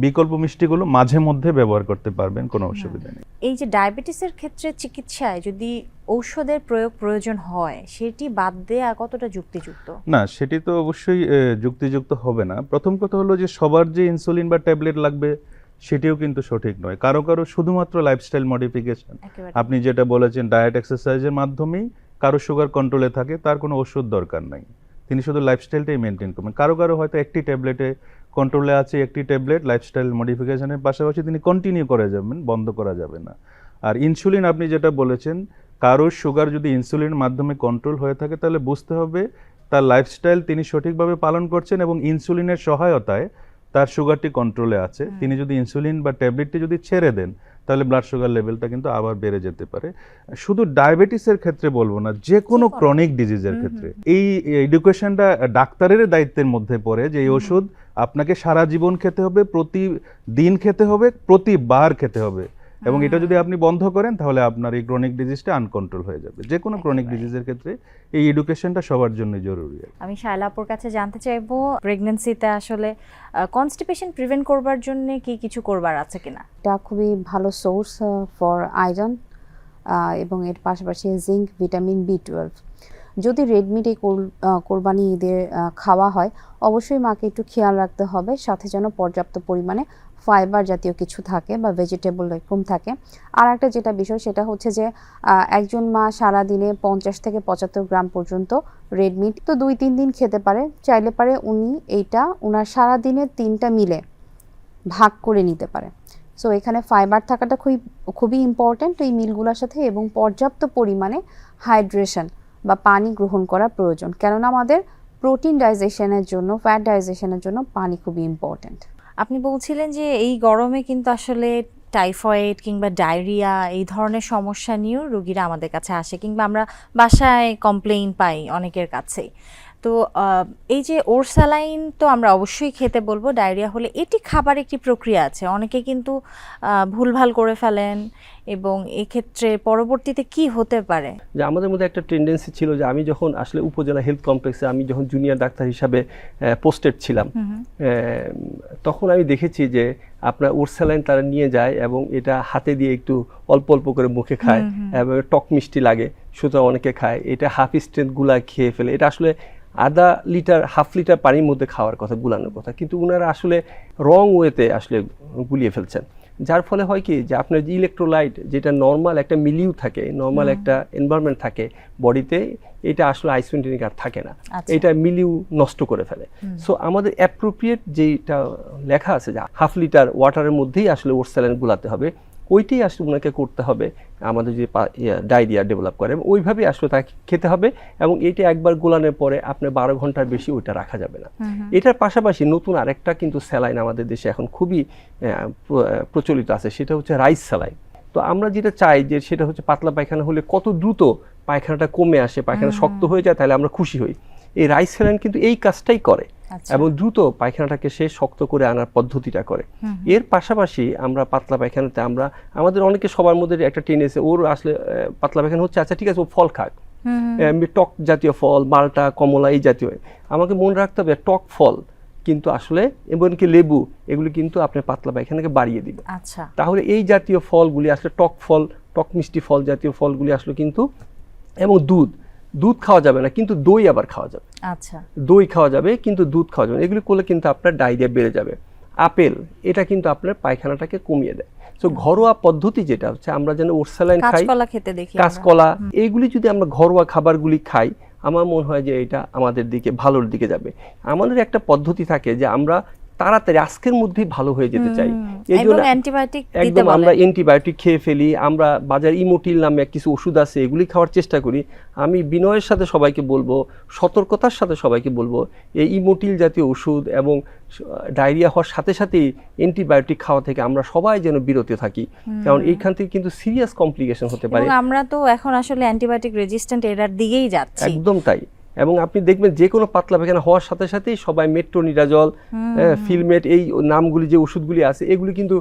বিকল্প মিষ্টিগুলো মাঝে মধ্যে ব্যবহার করতে পারবেন, কোনো অসুবিধা নেই। এই যে ডায়াবেটিসের ক্ষেত্রে চিকিৎসায় যদি ঔষধের প্রয়োজন হয়, সেটি বাদ দেয়া কতটা যুক্তিযুক্ত? না, সেটি তো অবশ্যই যুক্তিযুক্ত হবে না। প্রথম কথা হলো যে সবার যে ইনসুলিন বা ট্যাবলেট লাগবে সেটিও কিন্তু সঠিক নয়। কারো কারো শুধুমাত্র লাইফস্টাইল মডিফিকেশন, আপনি যেটা বলেছেন ডায়েট এক্সারসাইজের মাধ্যমেই কারো সুগার কন্ট্রোলে থাকে, তার কোনো ওষুধ দরকার নাই, তিনি শুধু লাইফস্টাইলটাই মেনটেন করবেন। কারো কারো হয়তো একটি ট্যাবলেটে কন্ট্রোলে আছে, একটি ট্যাবলেট লাইফস্টাইল মডিফিকেশনের পাশাপাশি তিনি কন্টিনিউ করে যাবেন, বন্ধ করা যাবে না। আর ইনসুলিন আপনি যেটা বলেছেন, কারোর সুগার যদি ইনসুলিনের মাধ্যমে কন্ট্রোল হয়ে থাকে তাহলে বুঝতে হবে তার লাইফস্টাইল তিনি সঠিকভাবে পালন করছেন এবং ইনসুলিনের সহায়তায় তার সুগারটি কন্ট্রোলে আছে। তিনি যদি ইনসুলিন বা ট্যাবলেটটি যদি ছেড়ে দেন তাহলে ব্লাড সুগার লেভেলটা কিন্তু আবার বেড়ে যেতে পারে। শুধু ডায়াবেটিসের ক্ষেত্রে বলবো না, যে কোনো ক্রনিক ডিজিজের ক্ষেত্রে এই এডুকেশনটা ডাক্তারের দায়িত্বের মধ্যে পড়ে যে এই ওষুধ আপনাকে সারা জীবন খেতে হবে, প্রতিদিন খেতে হবে, প্রতিবার খেতে হবে, এবং এটা যদি আপনি বন্ধ করেন তাহলে আপনার এই ক্রনিক ডিজিজটা আনকন্ট্রোল হয়ে যাবে। যে কোনো ক্রনিক ডিজিজের ক্ষেত্রে এই এডুকেশনটা সবার জন্য জরুরি। আমি শায়লা আপুর কাছে জানতে চাইবো, প্রেগন্যান্সিতে আসলে কনস্টিপেশন প্রিভেন্ট করবার জন্য কি কিছু করবার আছে কিনা? এটা খুবই ভালো সোর্স ফর আয়রন, এবং এর পাশাপাশি জিঙ্ক, ভিটামিন B12। যদি রেড মিট এই কোরবানি ঈদের খাওয়া হয়, অবশ্যই মাকে একটু খেয়াল রাখতে হবে, সাথে যেন পর্যাপ্ত পরিমাণে ফাইবার জাতীয় কিছু থাকে বা ভেজিটেবল এরকম থাকে। আর একটা যেটা বিষয় সেটা হচ্ছে যে একজন মা সারাদিনে 50 থেকে 75 গ্রাম পর্যন্ত রেড মিট তো 2-3 দিন খেতে পারে, চাইলে পারে উনি এইটা ওনার সারাদিনের 3টা মিলে ভাগ করে নিতে পারে। সো এখানে ফাইবার থাকাটা খুবই ইম্পর্ট্যান্ট এই মিলগুলোর সাথে, এবং পর্যাপ্ত পরিমাণে হাইড্রেশন বা পানি গ্রহণ করা প্রয়োজন, কেননা আমাদের প্রোটিন ডাইজেশনের জন্য, ফ্যাট ডাইজেশনের জন্য পানি খুবই ইম্পর্ট্যান্ট। আপনি বলছিলেন যে এই গরমে কিন্তু আসলে টাইফয়েড কিংবা ডায়রিয়া এই ধরনের সমস্যা নিয়েও রোগীরা আমাদের কাছে আসে, কিংবা আমরা বাসায় কমপ্লেইন পাই অনেকের কাছেই। তো এই যে ওরসালাইন তো আমরা অবশ্যই খেতে বলবো ডায়রিয়া হলে, এটি খাবার একটি প্রক্রিয়া আছে, অনেকে কিন্তু ভুলভাল করে ফেলেন, এবং এক্ষেত্রে পরবর্তীতে কি হতে পারে? যে আমাদের মধ্যে একটা টেন্ডেন্সি ছিল যে আমি যখন আসলে উপজেলা হেলথ কমপ্লেক্সে আমি যখন জুনিয়র ডাক্তার হিসাবে পোস্টেড ছিলাম, তখন আমি দেখেছি যে আপনার ওরসালাইন তারা নিয়ে যায় এবং এটা হাতে দিয়ে একটু অল্প অল্প করে মুখে খায় এবং টক মিষ্টি লাগে, সুতরাং অনেকে খায়। এটা হাফ স্ট্রেন্থ গুলা খেয়ে ফেলে। এটা আসলে হাফ লিটার পানির মধ্যে খাওয়ার কথা, গুলানোর কথা, কিন্তু ওনারা আসলে রং ওয়েতে আসলে গুলিয়ে ফেলছেন। যার ফলে হয় কি যে আপনার যে ইলেকট্রোলাইট, যেটা নর্মাল একটা মিলিউ থাকে, নর্মাল একটা এনভায়রনমেন্ট থাকে বডিতে, এটা আসলে আইসোটেনিক আর থাকে না, এটা মিলিউ নষ্ট করে ফেলে। সো আমাদের অ্যাপ্রোপ্রিয়েট যেটা লেখা আছে যে হাফ লিটার ওয়াটারের মধ্যেই আসলে ওরসালাইন গুলাতে হবে, ওইটাই আসলে ওনাকে করতে হবে আমাদের যে ডায়রিয়া ডেভেলপ করে, ওইভাবে আসলে তাকে খেতে হবে। এবং এটা একবার গোলানোর পরে আপনার 12 ঘন্টার বেশি ওইটা রাখা যাবে না। এটার পাশাপাশি নতুন আরেকটা কিন্তু স্যালাইন আমাদের দেশে এখন খুবই প্রচলিত আছে, সেটা হচ্ছে রাইস স্যালাইন। তো আমরা যেটা চাই যে সেটা হচ্ছে পাতলা পায়খানা হলে কত দ্রুত পায়খানাটা কমে আসে, পায়খানা শক্ত হয়ে যায়, তাহলে আমরা খুশি হই। এই রাইস স্যালাইন কিন্তু এই কাজটাই করে এবং দ্রুত পায়খানাটাকে সে শক্ত করে আনার পদ্ধতিটা করে। এর পাশাপাশি আমরা পাতলা পায়খানাতে আমাদের অনেকে সবার মধ্যে একটা টেন্ডেন্সি, ওর আসলে পাতলা পায়খানা হচ্ছে, আচ্ছা ঠিক আছে ও ফল খাক, টক জাতীয় ফল, মালটা, কমলা এই জাতীয়। আমাকে মনে রাখতে হবে টক ফল কিন্তু আসলে এমনকি লেবু, এগুলি কিন্তু আপনার পাতলা পায়খানাকে বাড়িয়ে দিবে। তাহলে এই জাতীয় ফলগুলি আসলে টক ফল, টক মিষ্টি ফল জাতীয় ফলগুলি আসলে কিন্তু, এবং দুধ খাওয়া যাবে না, কিন্তু দই আবার খাওয়া যাবে। দই খাওয়া যাবে কিন্তু দুধ খাওয়া যাবে না। এগুলি করলে কিন্তু আপনার ডায়রিয়া বেড়ে যাবে। আপেল, এটা কিন্তু আপনার পায়খানাটাকে কমিয়ে দেয়। তো ঘরোয়া পদ্ধতি যেটা হচ্ছে আমরা যেন ওরসালাইন খাই, কাঁচকলা, এইগুলি যদি আমরা ঘরোয়া খাবারগুলি খাই, আমার মনে হয় যে এটা আমাদের দিকে ভালোর দিকে যাবে। আমাদের একটা পদ্ধতি থাকে যে আমরা তাড়াতাড়ি আজকের মধ্যেই ভালো হয়ে যেতে চাই, একদম আমরা অ্যান্টিবায়োটিক খেয়ে ফেলি। আমরা বাজার ইমোটিল নামে কিছু ওষুধ আছে, এগুলি খাওয়ার চেষ্টা করি। আমি বিনয়ের সাথে সবাইকে বলবো, সতর্কতার সাথে সবাইকে বলবো, এই ইমোটিল জাতীয় ওষুধ এবং ডায়রিয়া হওয়ার সাথে সাথেই অ্যান্টিবায়োটিক খাওয়া থেকে আমরা সবাই যেন বিরত থাকি, কারণ এইখান থেকে কিন্তু সিরিয়াস কমপ্লিকেশন হতে পারে। আমরা তো এখন আসলে অ্যান্টিবায়োটিক রেজিস্ট্যান্ট এরার দিকেই যাচ্ছি। একদম তাই। এবং আপনি দেখবেন যে কোনো পাতলা পায়খানা হওয়ার সাথে সাথেই সবাই মেট্রোনিডাজল, ফিলমেট, এই নামগুলি যে ওষুধগুলি আছে, এগুলি কিন্তু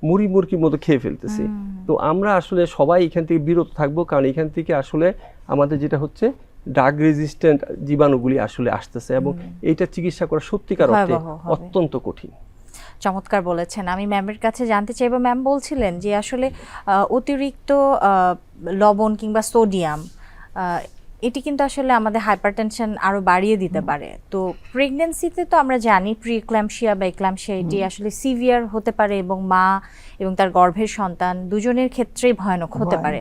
মুরগির মতো খেয়ে ফেলতেছি। তো আমরা আসলে সবাই এখান থেকে বিরত থাকবো, কারণ এখান থেকে আসলে আমাদের যেটা হচ্ছে ড্রাগ রেজিস্ট্যান্ট জীবাণুগুলি আসলে আসতেছে, এবং এইটা চিকিৎসা করা সত্যিকার অর্থে অত্যন্ত কঠিন। চমৎকার বলেছেন। আমি ম্যামের কাছে জানতে চাইবো, ম্যাম বলছিলেন যে আসলে অতিরিক্ত লবণ কিংবা সোডিয়াম, এটি কিন্তু আসলে আমাদের হাইপারটেনশন আরো বাড়িয়ে দিতে পারে। তো প্রেগন্যান্সিতে তো আমরা জানি প্রি-এক্লাম্পসিয়া বা এক্লাম্পসিয়া এটি আসলে সিভিয়ার হতে পারে, এবং মা এবং তার গর্ভের সন্তান দুজনের ক্ষেত্রেই ভয়ানক হতে পারে।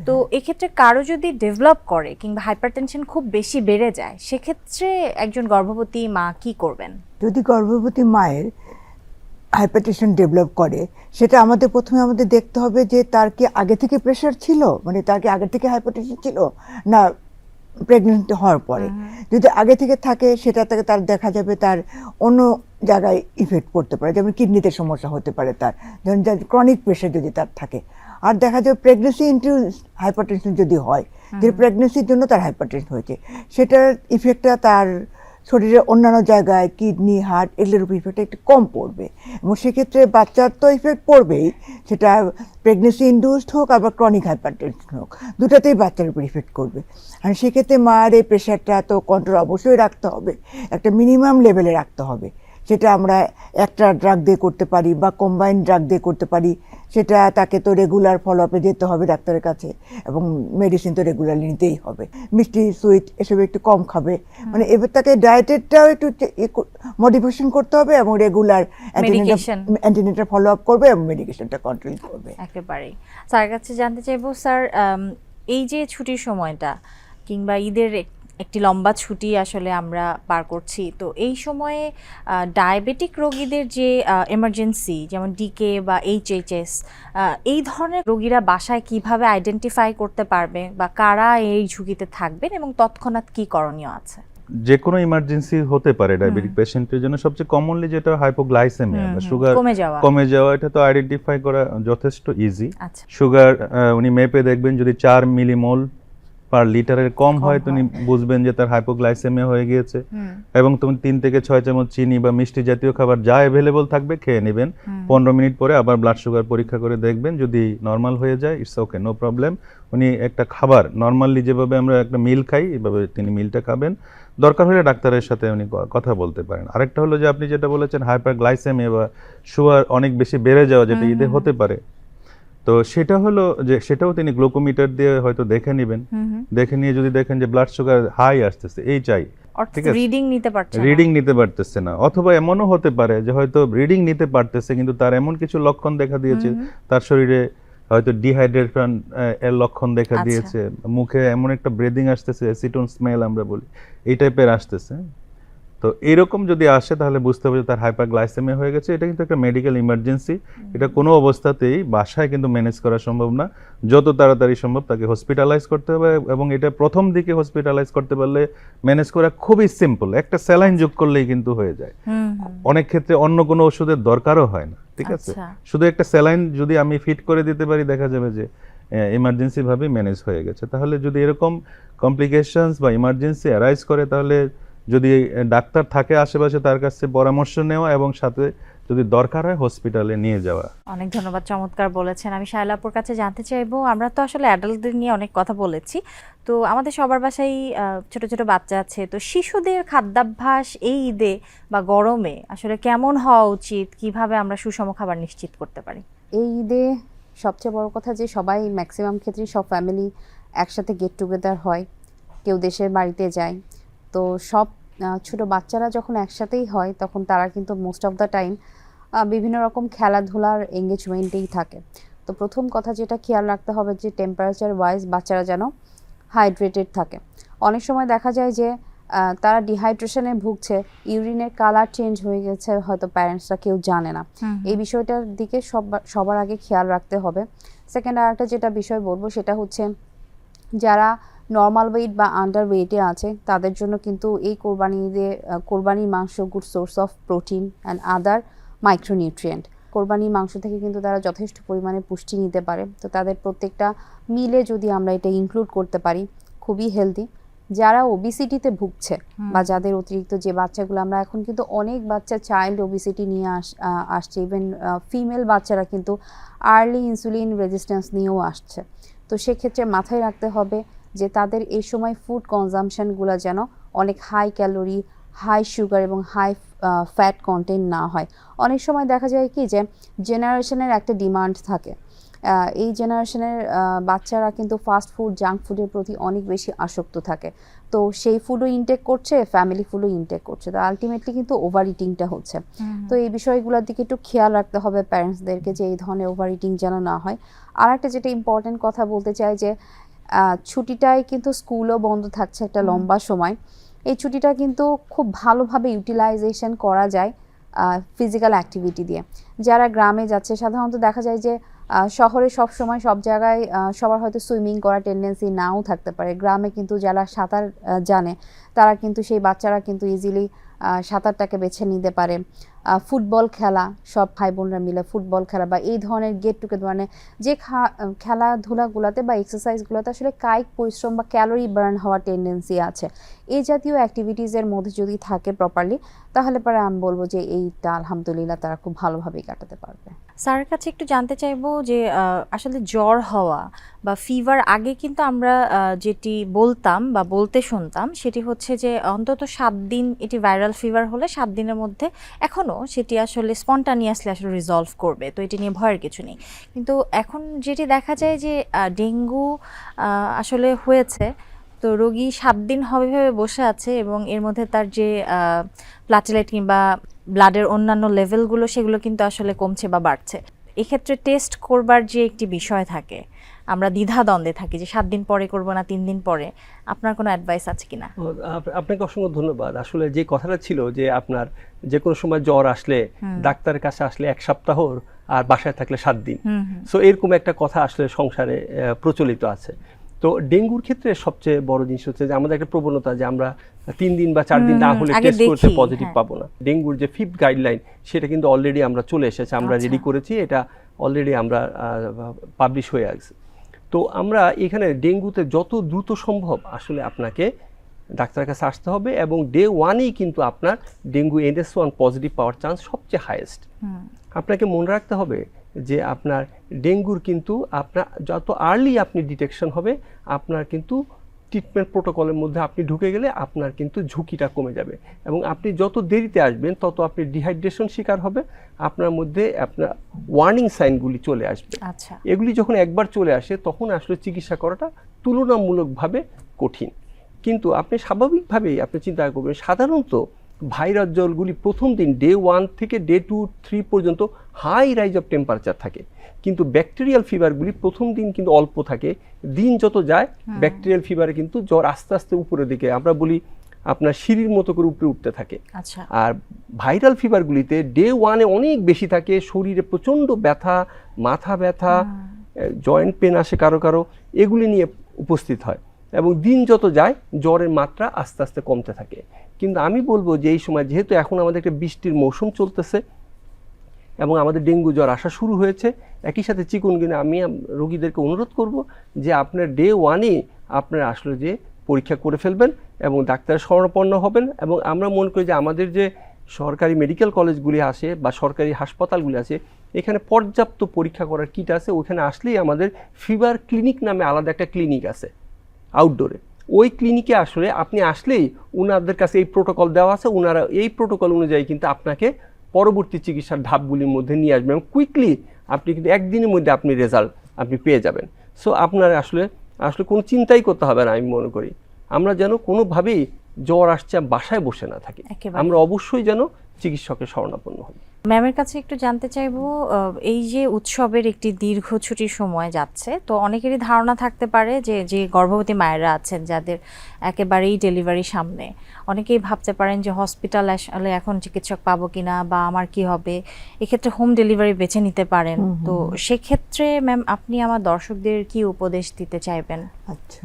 তো এক্ষেত্রে কারো যদি ডেভেলপ করে কিংবা হাইপারটেনশন খুব বেশি বেড়ে যায়, সেক্ষেত্রে একজন গর্ভবতী মা কি করবেন? যদি গর্ভবতী মায়ের হাইপারটেনশন ডেভেলপ করে, সেটা প্রথমে আমাদের দেখতে হবে যে তার কি আগে থেকে প্রেশার ছিল, মানে তার কি আগে থেকে হাইপারটেনশন ছিল না প্রেগনেন্ট হওয়ার পরে। যদি আগে থেকে থাকে, সেটা থেকে তার দেখা যাবে তার অন্য জায়গায় ইফেক্ট পড়তে পারে, যেমন কিডনিতে সমস্যা হতে পারে তার, যেমন ক্রনিক প্রেশার যদি তার থাকে। আর দেখা যাবে প্রেগনেন্সি ইনডিউসড হাইপারটেনশন যদি হয়, যে প্রেগনেন্সির জন্য তার হাইপারটেনশন হয়েছে, সেটার ইফেক্টটা তার শরীরের অন্যান্য জায়গায়, কিডনি, হার্ট, এগুলোর উপর ইফেক্টটা একটু কম পড়বে। এবং সেক্ষেত্রে বাচ্চার তো ইফেক্ট পড়বেই, সেটা প্রেগনেন্সি ইনডিউসড হোক আবার ক্রনিক হাইপারটেনশন হোক, দুটাতেই বাচ্চার উপর ইফেক্ট করবে। আর সেক্ষেত্রে মায়ের এই প্রেশারটা তো কন্ট্রোল অবশ্যই রাখতে হবে, একটা মিনিমাম লেভেলে রাখতে হবে। সেটা আমরা একটা ড্রাগ দিয়ে করতে পারি বা কম্বাইন্ড ড্রাগ দিয়ে করতে পারি, সেটা তাকে তো রেগুলার ফলো আপে যেতে হবে ডাক্তারের কাছে, এবং মেডিসিন তো রেগুলারলি নিতেই হবে। মিষ্টি সুইট এসব একটু কম খাবে, মানে এবার তাকে ডায়েটেরটাও একটু মডিফিকেশন করতে হবে, এবং regular Medication. Antenatal follow up করবে এবং মেডিকেশনটা কন্ট্রোল করবে। একেবারেই। স্যার কাছে জানতে চাইবো স্যার, এই যে ছুটির সময়টা কিংবা ঈদের একটি লম্বা ছুটি আসলে আমরা পার করছি, তো এই সময়ে ডায়াবেটিক রোগীদের যে এমার্জেন্সি যেমন ডিকে বা এইচএইচএস, এই ধরনের রোগীরা বাসায় কিভাবে আইডেন্টিফাই করতে পারবে বা কারা এই ঝুঁকিতে থাকবেন এবং তৎক্ষণাৎ কি করণীয় আছে? যে কোনো ইমার্জেন্সি হতে পারে ডায়াবেটিক পেশেন্টের জন্য। সবচেয়ে কমনলি যেটা হাইপোগ্লাইসেমিয়া বা সুগার কমে যাওয়া, এটা তো আইডেন্টিফাই করা যথেষ্ট ইজি। আচ্ছা। সুগার উনি মেপে দেখবেন, যদি 4 মিলিমোল পার লিটারের কম হয় তো উনি বুঝবেন যে তার হাইপোগ্লাইসেমিয়া হয়ে গিয়েছে। এবং তুমি 3 থেকে 6 চামচ চিনি বা মিষ্টি জাতীয় খাবার যা অ্যাভেলেবল থাকবে খেয়ে নেবেন। 15 মিনিট পরে আবার ব্লাড সুগার পরীক্ষা করে দেখবেন, যদি নর্মাল হয়ে যায় ইটস ওকে, নো প্রবলেম। উনি একটা খাবার নর্মালি যেভাবে আমরা একটা মিল খাই এভাবে তিনি মিলটা খাবেন। দরকার হলে ডাক্তারের সাথে উনি কথা বলতে পারেন। আরেকটা হলো যে আপনি যেটা বলেছেন হাইপারগ্লাইসেমিয়া বা সুগার অনেক বেশি বেড়ে যাওয়া, যেটা ঈদে হতে পারে, তো সেটা হলো যে সেটাও তিনি গ্লুকোমিটার দিয়ে হয়তো দেখে নেবেন। দেখে নিয়ে যদি দেখেন যে ব্লাড সুগার হাই আসতেছে, এই চাই, ঠিক আছে, রিডিং নিতে পারতেছে না, অথবা এমনও হতে পারে যে হয়তো রিডিং নিতে পারতেছে কিন্তু তার এমন কিছু লক্ষণ দেখা দিয়েছে, তার শরীরে হয়তো ডিহাইড্রেশন এর লক্ষণ দেখা দিয়েছে, মুখে এমন একটা ব্রিদিং আসতেছে, অ্যাসিটোন স্মেল আমরা বলি, এই টাইপের আসতেছে। তো এরকম যদি আসে তাহলে বুঝতে হবে যে তার হাইপারগ্লাইসেমিয়া হয়ে গেছে। এটা কিন্তু একটা মেডিকেল ইমার্জেন্সি, এটা কোনো অবস্থাতেই বাসায় কিন্তু ম্যানেজ করা সম্ভব না। যত তাড়াতাড়ি সম্ভব তাকে হসপিটালাইজ করতে হবে, এবং এটা প্রথম দিকে হসপিটালাইজ করতে পারলে ম্যানেজ করা খুবই সিম্পল, একটা স্যালাইন যোগ করলেই কিন্তু হয়ে যায়। অনেক ক্ষেত্রে অন্য কোনো ওষুধের দরকারও হয় না, ঠিক আছে, শুধু একটা স্যালাইন যদি আমি ফিট করে দিতে পারি দেখা যাবে যে ইমার্জেন্সি ভাবে ম্যানেজ হয়ে গেছে। তাহলে যদি এরকম কমপ্লিকেশনস বা ইমার্জেন্সি অ্যারাইজ করে, তাহলে যদি ডাক্তার থাকে আশেপাশে তার কাছে পরামর্শ নেওয়া এবং সাথে যদি দরকার হয় হসপিটালে নিয়ে যাওয়া। অনেক ধন্যবাদ, চমৎকার বলেছেন। আমি শায়লাপুর কাছে জানতে চাইবো, আমরা তো আসলে অ্যাডাল্টদের নিয়ে অনেক কথা বলেছি, তো আমাদের সবার বাসায় ছোট ছোট বাচ্চা আছে, তো শিশুদের খাদ্যাভ্যাস এই ঈদে বা গরমে আসলে কেমন হওয়া উচিত, কিভাবে আমরা সুষম খাবার নিশ্চিত করতে পারি? এই ঈদে সবচেয়ে বড় কথা যে সবাই ম্যাক্সিমাম ক্ষেত্রেই সব ফ্যামিলি একসাথে গেট টুগেদার হয়, কেউ দেশের বাড়িতে যায়। তো সব ছোট বাচ্চারা যখন একসাথেই হয় তখন তারা কিন্তু মোস্ট অফ দ্য টাইম বিভিন্ন রকম খেলাধুলার এঙ্গেজমেন্টেই থাকে। তো প্রথম কথা যেটা খেয়াল রাখতে হবে যে টেম্পারেচার ওয়াইজ বাচ্চারা যেন হাইড্রেটেড থাকে। অনেক সময় দেখা যায় যে তারা ডিহাইড্রেশনে ভুগছে, ইউরিনের কালার চেঞ্জ হয়ে গেছে, হয়তো প্যারেন্টসরা কেউ জানে না। এই বিষয়টার দিকে সবার আগে খেয়াল রাখতে হবে। সেকেন্ড আরেকটা যেটা বিষয় বলবো সেটা হচ্ছে যারা নর্মাল ওয়েট বা আন্ডার ওয়েটে আছে তাদের জন্য কিন্তু এই কোরবানির মাংস good source of protein and other micronutrient. কোরবানির মাংস থেকে কিন্তু তারা যথেষ্ট পরিমাণে পুষ্টি নিতে পারে। তো তাদের প্রত্যেকটা মিলে যদি আমরা এটা ইনক্লুড করতে পারি খুবই হেলদি। যারা ওবিসিটিতে ভুগছে বা যাদের অতিরিক্ত যে বাচ্চাগুলো, আমরা এখন কিন্তু অনেক বাচ্চা চাইল্ড ওবিসিটি নিয়ে আসছে, ইভেন ফিমেল বাচ্চারা কিন্তু আর্লি ইনসুলিন রেজিস্ট্যান্স নিয়েও আসছে। তো সেক্ষেত্রে মাথায় রাখতে হবে যে তাদের এই সময় ফুড কনজামশনগুলো যেন অনেক হাই ক্যালোরি, হাই সুগার এবং হাই ফ্যাট কন্টেন্ট না হয়। অনেক সময় দেখা যায় কি যে জেনারেশনের একটা ডিমান্ড থাকে, এই জেনারেশনের বাচ্চারা কিন্তু ফাস্ট ফুড, জাঙ্ক ফুডের প্রতি অনেক বেশি আসক্ত থাকে। তো সেই ফুডও ইনটেক করছে, ফ্যামিলি ফুডও ইনটেক করছে, তো আলটিমেটলি কিন্তু ওভার ইটিংটা হচ্ছে। তো এই বিষয়গুলোর দিকে একটু খেয়াল রাখতে হবে প্যারেন্টসদেরকে যে এই ধরনের ওভার ইটিং যেন না হয়। আর একটা যেটা ইম্পর্টেন্ট কথা বলতে চাই যে ছুটিটায় কিন্তু স্কুলও বন্ধ থাকছে একটা লম্বা সময়। এই ছুটিটা কিন্তু খুব ভালোভাবে ইউটিলাইজেশন করা যায় ফিজিক্যাল অ্যাক্টিভিটি দিয়ে। যারা গ্রামে যাচ্ছে, সাধারণত দেখা যায় যে শহরে সব সময় সব জায়গায় সবার হয়তো সুইমিং করার টেন্ডেন্সি নাও থাকতে পারে। গ্রামে কিন্তু যারা সাঁতার জানে তারা কিন্তু সেই বাচ্চারা কিন্তু ইজিলি সাঁতারটাকে বেছে নিতে পারে। ফুটবল খেলা, সব ভাই বোনরা মিলে ফুটবল খেলা বা এই ধরনের গেট টুগেদার, মানে যে খেলাধুলাগুলোতে বা এক্সারসাইজগুলোতে আসলে কায়িক পরিশ্রম বা ক্যালোরি বার্ন হওয়ার টেন্ডেন্সি আছে, এই জাতীয় অ্যাক্টিভিটিসের মধ্যে যদি থাকে প্রপারলি, তাহলে পরে আমি বলবো যে এইটা আলহামদুলিল্লাহ তারা খুব ভালোভাবেই কাটাতে পারবে। স্যারের কাছে একটু জানতে চাইবো যে আসলে জ্বর হওয়া বা ফিভার আগে কিন্তু আমরা যেটি বলতাম বা বলতে শুনতাম সেটি হচ্ছে যে অন্তত 7 দিন এটি ভাইরাল ফিভার হলে 7 দিনের মধ্যে এখনও সেটি আসলে স্পন্টানিয়াসলি আসলে রিজলভ করবে, তো এটি নিয়ে ভয়ের কিছু নেই। কিন্তু এখন যেটি দেখা যায় যে ডেঙ্গু আসলে হয়েছে, তো রোগী 7 দিন হবে ভেবে বসে আছে এবং এর মধ্যে তার যে প্লাটেলেট কিংবা ব্লাডের অন্যান্য লেভেলগুলো সেগুলো কিন্তু আসলে কমছে বা বাড়ছে। এক্ষেত্রে টেস্ট করবার যে একটি বিষয় থাকে, আমরা দ্বিধাদ্বন্দ্বে থাকি যে 7 দিন পরে করব না 3 দিন পরে, আপনার কোনো অ্যাডভাইস আছে কিনা? আপনাকে অসংখ্য ধন্যবাদ। আসলে যে কথাটা ছিল যে আপনার যে কোনো সময় জ্বর আসলে ডাক্তারের কাছে আসলে 1 সপ্তাহ আর বাসায় থাকলে 7 দিন, সো এরকম একটা কথা আসলে সংসারে প্রচলিত আছে। তো ডেঙ্গুর ক্ষেত্রে সবচেয়ে বড় জিনিস হচ্ছে যে আমাদের একটা প্রবণতা যে আমরা 3 দিন বা 4 দিন না হলে আগে টেস্ট করতে দেখি, পজিটিভ হ্যাঁ। পাবো না। ডেঙ্গুর যে 5th গাইডলাইন সেটা কিন্তু অলরেডি আমরা চলে এসেছে, আমরা আচ্ছা। রেডি করেছি, এটা অলরেডি আমরা পাবলিশ হয়ে আছে। তো আমরা এখানে ডেঙ্গুতে যত দ্রুত সম্ভব আসলে আপনাকে ডাক্তারের কাছে আসতে হবে এবং ডে 1-এই কিন্তু আপনার ডেঙ্গু NS1 পজিটিভ পাওয়ার চান্স সবচেয়ে হাইয়েস্ট। আপনাকে মনে রাখতে হবে যে আপনার ডেঙ্গুর কিন্তু আপনার যত আর্লি আপনি ডিটেকশন হবে আপনার কিন্তু ট্রিটমেন্ট প্রোটোকলের মধ্যে আপনি ঢুকে গেলে আপনার কিন্তু ঝুঁকিটা কমে যাবে এবং আপনি যত দেরিতে আসবেন তত আপনি ডিহাইড্রেশন শিকার হবে, আপনার মধ্যে আপনার ওয়ার্নিং সাইনগুলি চলে আসবে। আচ্ছা, এগুলি যখন একবার চলে আসে তখন আসলে চিকিৎসা করাটা তুলনামূলকভাবে কঠিন। কিন্তু আপনি স্বাভাবিকভাবেই আপনি চিন্তা করবেন সাধারণত ভাইরাস জ্বরগুলি প্রথম দিন ডে 1 থেকে ডে 2-3 পর্যন্ত হাই রাইজ অফ টেম্পারেচার থাকে, কিন্তু ব্যাকটেরিয়াল ফিভারগুলি প্রথম দিন কিন্তু অল্প থাকে, দিন যত যায় ব্যাকটেরিয়াল ফিভারে কিন্তু জ্বর আস্তে আস্তে উপরের দিকে আমরা বলি আপনার সিঁড়ির মতো করে উপরে উঠতে থাকে। আচ্ছা, আর ভাইরাল ফিভারগুলিতে ডে 1-এ অনেক বেশি থাকে, শরীরে প্রচণ্ড ব্যথা, মাথা ব্যথা, জয়েন্ট পেন আসে কারো কারো, এগুলি নিয়ে উপস্থিত হয় এবং দিন যত যায় জ্বরের মাত্রা আস্তে আস্তে কমতে থাকে। কিন্তু আমি বলবো যে এই সময় যেহেতু এখন আমাদের একটা বৃষ্টির মৌসুম চলতেছে এবং আমাদের ডেঙ্গু জ্বর আসা শুরু হয়েছে, একই সাথে চিকুনগুনিয়া, আমি রোগীদেরকে অনুরোধ করব যে আপনার ডে 1-এ আপনারা আসলে যে পরীক্ষা করে ফেলবেন এবং ডাক্তারের শরণাপন্ন হবেন। এবং আমরা মনে করি যে আমাদের যে সরকারি মেডিকেল কলেজগুলি আছে বা সরকারি হাসপাতালগুলি আছে এখানে পর্যাপ্ত পরীক্ষা করার কিট আছে, ওখানে আসলেই আমাদের ফিভার ক্লিনিক নামে আলাদা একটা ক্লিনিক আছে আউটডোরে, ওই ক্লিনিকে আসলে আপনি আসলেই ওনাদের কাছে এই প্রোটোকল দেওয়া আছে, ওনারা এই প্রোটোকল অনুযায়ী কিন্তু আপনাকে পরবর্তী চিকিৎসার ধাপগুলির মধ্যে নিয়ে আসবেন এবং কুইকলি আপনি কিন্তু একদিনের মধ্যে আপনি রেজাল্ট আপনি পেয়ে যাবেন। সো আপনার আসলে কোনো চিন্তাই করতে হবে না। আমি মনে করি আমরা যেন কোনোভাবেই জ্বর আসছে বাসায় বসে না থাকি, একেবারে। আমরা অবশ্যই যেন চিকিৎসকের শরণাপন্ন হই। ম্যামের কাছে একটু জানতে চাইবো, এই যে উৎসবের একটি দীর্ঘ ছুটির সময় যাচ্ছে, তো অনেকেরই ধারণা থাকতে পারে যে যে গর্ভবতী মায়েরা আছেন যাদের একেবারেই ডেলিভারি সামনে, অনেকেই ভাবতে পারেন যে হসপিটাল আসলে এখন চিকিৎসক পাবো কিনা বা আমার কি হবে, এক্ষেত্রে হোম ডেলিভারি বেছে নিতে পারেন। তো সেক্ষেত্রে ম্যাম আপনি আমার দর্শকদের কি উপদেশ দিতে চাইবেন? আচ্ছা,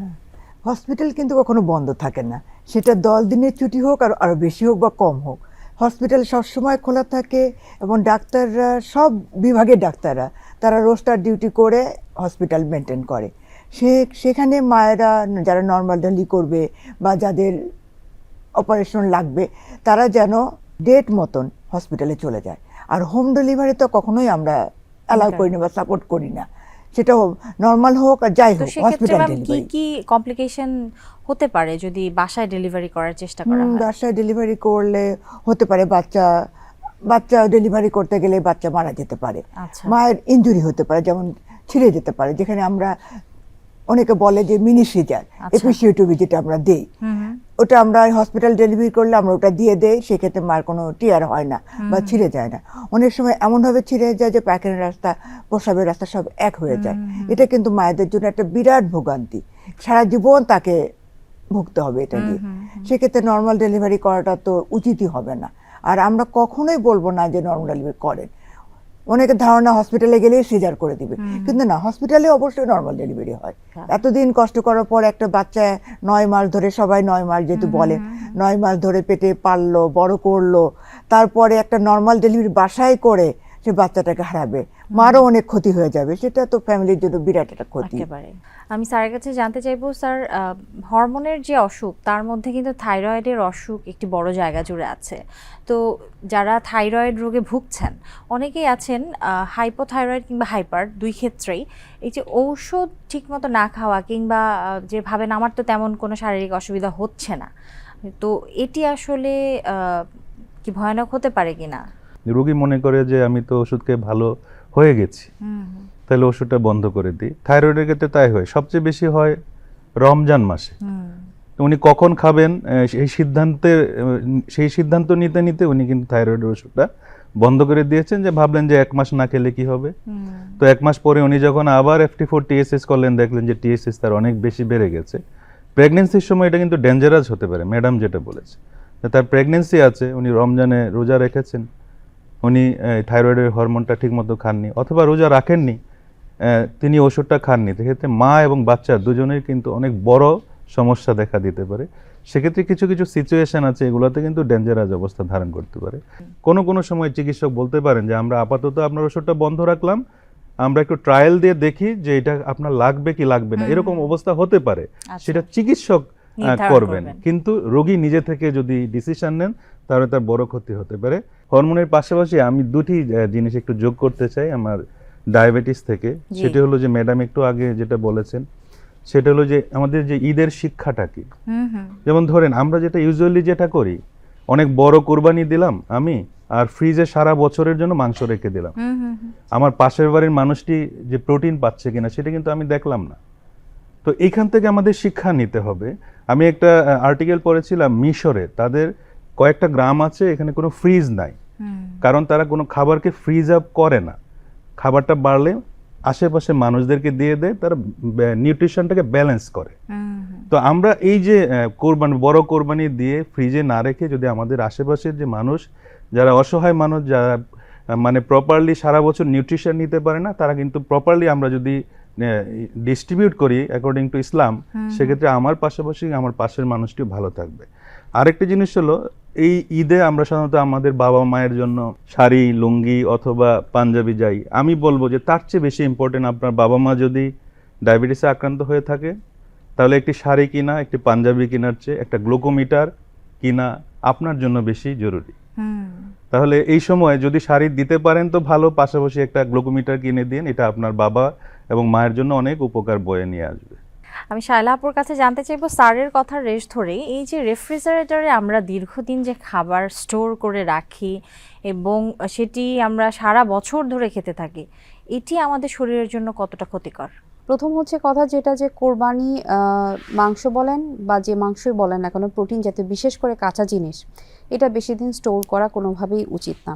হসপিটাল কিন্তু কখনো বন্ধ থাকে না, সেটা 10 দিনের ছুটি হোক আর আরও বেশি হোক বা কম হোক, হসপিটাল সবসময় খোলা থাকে এবং ডাক্তাররা, সব বিভাগের ডাক্তাররা তারা রোস্টার ডিউটি করে হসপিটাল মেনটেন করে। সেখানে মায়েরা যারা নর্মাল ডেলিভারি করবে বা যাদের অপারেশন লাগবে তারা যেন ডেট মতন হসপিটালে চলে যায়। আর হোম ডেলিভারি তো কখনোই আমরা অ্যালাউ করি না বা সাপোর্ট করি না, সেটা নর্মাল হোক আর যাই তো হোক সেক্ষেত্রে হসপিটাল ম্যাম কি ডেলিভারি। কি কমপ্লিকেশন হতে পারে যদি বাসায় ডেলিভারি করার চেষ্টা করা হয়? বাসায় ডেলিভারি করলে হতে পারে বাচ্চা ডেলিভারি করতে গেলে বাচ্চা মারা যেতে পারে, আচ্ছা, মায়ের ইনজুরি হতে পারে, যেমন ছিঁড়ে যেতে পারে, যেখানে আমরা অনেকে বলে যে মিনি সিজার এপিসিওটমি যেটা আমরা দেই, ওটা আমরা হসপিটাল ডেলিভারি করলে আমরা ওটা দিয়ে দেই, সেক্ষেত্রে মার কোনো টিয়ার হয় না বা ছিঁড়ে যায় না। অনেক সময় এমনভাবে ছিঁড়ে যায় যে পায়খানার রাস্তা, প্রসাবের রাস্তা সব এক হয়ে যায়। এটা কিন্তু মায়েদের জন্য একটা বিরাট ভোগান্তি, সারা জীবন তাকে ভুগতে হবে এটা দিয়ে। সেক্ষেত্রে নর্মাল ডেলিভারি করাটা তো উচিতই হবে না, আর আমরা কখনোই বলবো না যে নর্মাল ডেলিভারি করেন। অনেকের ধারণা হসপিটালে গেলেই সিজার করে দিবে, কিন্তু না, হসপিটালে অবশ্যই নর্মাল ডেলিভারি হয়। এতদিন কষ্ট করার পর একটা বাচ্চা 9 মাস ধরে, সবাই 9 মাস যেহেতু বলে, 9 মাস ধরে পেটে পাললো, বড় করলো, তারপরে একটা নর্মাল ডেলিভারি বাসায় করে সে বাচ্চাটাকে হারাবে, মারও অনেক ক্ষতি হয়ে যাবে, সেটা তো ফ্যামিলির জন্য বিরাট একটা ক্ষতি। একেবারে। আমি স্যারের কাছে জানতে চাইবো স্যার, হরমোনের যে অসুখ তার মধ্যে কিন্তু থাইরয়েডের অসুখ একটি বড় জায়গা জুড়ে আছে। তো যারা থাইরয়েড রোগে ভুগছেন অনেকেই আছেন হাইপোথাইরয়েড কিংবা হাইপার, দুই ক্ষেত্রেই এই যে ঔষধ ঠিকমতো না খাওয়া কিংবা যে ভাবেন আমার তো তেমন কোনো শারীরিক অসুবিধা হচ্ছে না, তো এটি আসলে কি ভয়ানক হতে পারে কিনা? রোগী মনে করে যে আমি তো ওষুধ খেয়ে ভালো হয়ে গেছি, তাহলে ওষুধটা বন্ধ করে দিই। থাইরয়েডের ক্ষেত্রে তাই হয়, সবচেয়ে বেশি হয় রমজান মাসে। উনি কখন খাবেন সেই সিদ্ধান্ত নিতে নিতে উনি কিন্তু থাইরয়েডের ওষুধটা বন্ধ করে দিয়েছেন, যে ভাবলেন যে 1 মাস না খেলে কি হবে। তো 1 মাস পরে উনি যখন আবার FT4 TSS করলেন, দেখলেন যে TSS তার অনেক বেশি বেড়ে গেছে। প্রেগনেন্সির সময় এটা কিন্তু ডেঞ্জারাস হতে পারে, ম্যাডাম যেটা বলেছে। তার প্রেগনেন্সি আছে, উনি রমজানে রোজা রেখেছেন, উনি থাইরয়েডের হরমোনটা ঠিকমতো খাননি, অথবা রোজা রাখেননি, তিনি ওষুধটা খাননি, সেক্ষেত্রে মা এবং বাচ্চা দুজনেই কিন্তু অনেক বড় সমস্যা দেখা দিতে পারে। সেক্ষেত্রে কিছু কিছু সিচুয়েশন আছে, এগুলোতে কিন্তু ডেঞ্জারাস অবস্থা ধারণ করতে পারে। কোনো কোনো সময় চিকিৎসক বলতে পারেন যে আমরা আপাতত আপনার ওষুধটা বন্ধ রাখলাম, আমরা একটু ট্রায়াল দিয়ে দেখি যে এটা আপনার লাগবে কি লাগবে না, এরকম অবস্থা হতে পারে। সেটা চিকিৎসক করবেন, কিন্তু রোগী নিজে থেকে যদি ডিসিশন নেন তাহলে তার বড় ক্ষতি হতে পারে। হরমোনের পাশাপাশি আমি দুটি জিনিস একটু যোগ করতে চাই আমার ডায়াবেটিস থেকে। সেটা হলো যে ম্যাডাম একটু আগে যেটা বলেছেন, সেটা হলো যে আমাদের যে ঈদের শিক্ষাটা কি। যেমন ধরেন আমরা যেটা ইউজুয়ালি যেটা করি, অনেক বড় কোরবানি দিলাম আমি, আর ফ্রিজে সারা বছরের জন্য মাংস রেখে দিলাম। আমার পাশের বাড়ির মানুষটি যে প্রোটিন পাচ্ছে কিনা সেটা কিন্তু আমি দেখলাম না। তো এইখান থেকে আমাদের শিক্ষা নিতে হবে। আমি একটা আর্টিকেল পড়েছিলাম, মিশরে তাদের কয়েকটা গ্রাম আছে, এখানে কোনো ফ্রিজ নাই, কারণ তারা কোনো খাবারকে ফ্রিজ আপ করে না। খাবারটা বাড়লে আশেপাশে মানুষদেরকে দিয়ে দেয়, তারা নিউট্রিশনটাকে ব্যালেন্স করে। তো আমরা এই যে বড় কোরবানি দিয়ে ফ্রিজে না রেখে যদি আমাদের আশেপাশের যে মানুষ, যারা অসহায় মানুষ, যারা মানে প্রপারলি সারা বছর নিউট্রিশন নিতে পারে না, তারা কিন্তু প্রপারলি আমরা যদি ডিস্ট্রিবিউট করি অ্যাকর্ডিং টু ইসলাম, সেক্ষেত্রে আমার পাশাপাশি আমার পাশের মানুষটিও ভালো থাকবে। আরেকটা জিনিস হলো, এই ঈদে আমরা সাধারণত আমাদের বাবা মায়ের জন্য শাড়ি, লুঙ্গি অথবা পাঞ্জাবি যাই। আমি বলবো যে তার চেয়ে বেশি ইম্পর্টেন্ট, আপনার বাবা মা যদি ডায়াবেটিসে আক্রান্ত হয়ে থাকে, তাহলে একটি শাড়ি কিনা, একটি পাঞ্জাবি কেনার চেয়ে একটা গ্লুকোমিটার কিনা আপনার জন্য বেশি জরুরি। তাহলে এই সময় যদি শাড়ি দিতে পারেন তো ভালো, পাশাপাশি একটা গ্লুকোমিটার কিনে দিন, এটা আপনার বাবা এবং মায়ের জন্য অনেক উপকার বয়ে নিয়ে আসবে। আমি শায়লা আপুর কাছে জানতে চাইবো, স্যারের কথার রেশ ধরেই, এই যে রেফ্রিজারেটরে আমরা দীর্ঘদিন যে খাবার স্টোর করে রাখি এবং সেটি আমরা সারা বছর ধরে খেতে থাকি, এটি আমাদের শরীরের জন্য কতটা ক্ষতিকর? প্রথম হচ্ছে কথা যেটা, যে কোরবানি মাংস বলেন বা যে মাংসই বলেন না কেন, প্রোটিন জাতীয় বিশেষ করে কাঁচা জিনিস, এটা বেশি দিন স্টোর করা কোনোভাবেই উচিত না।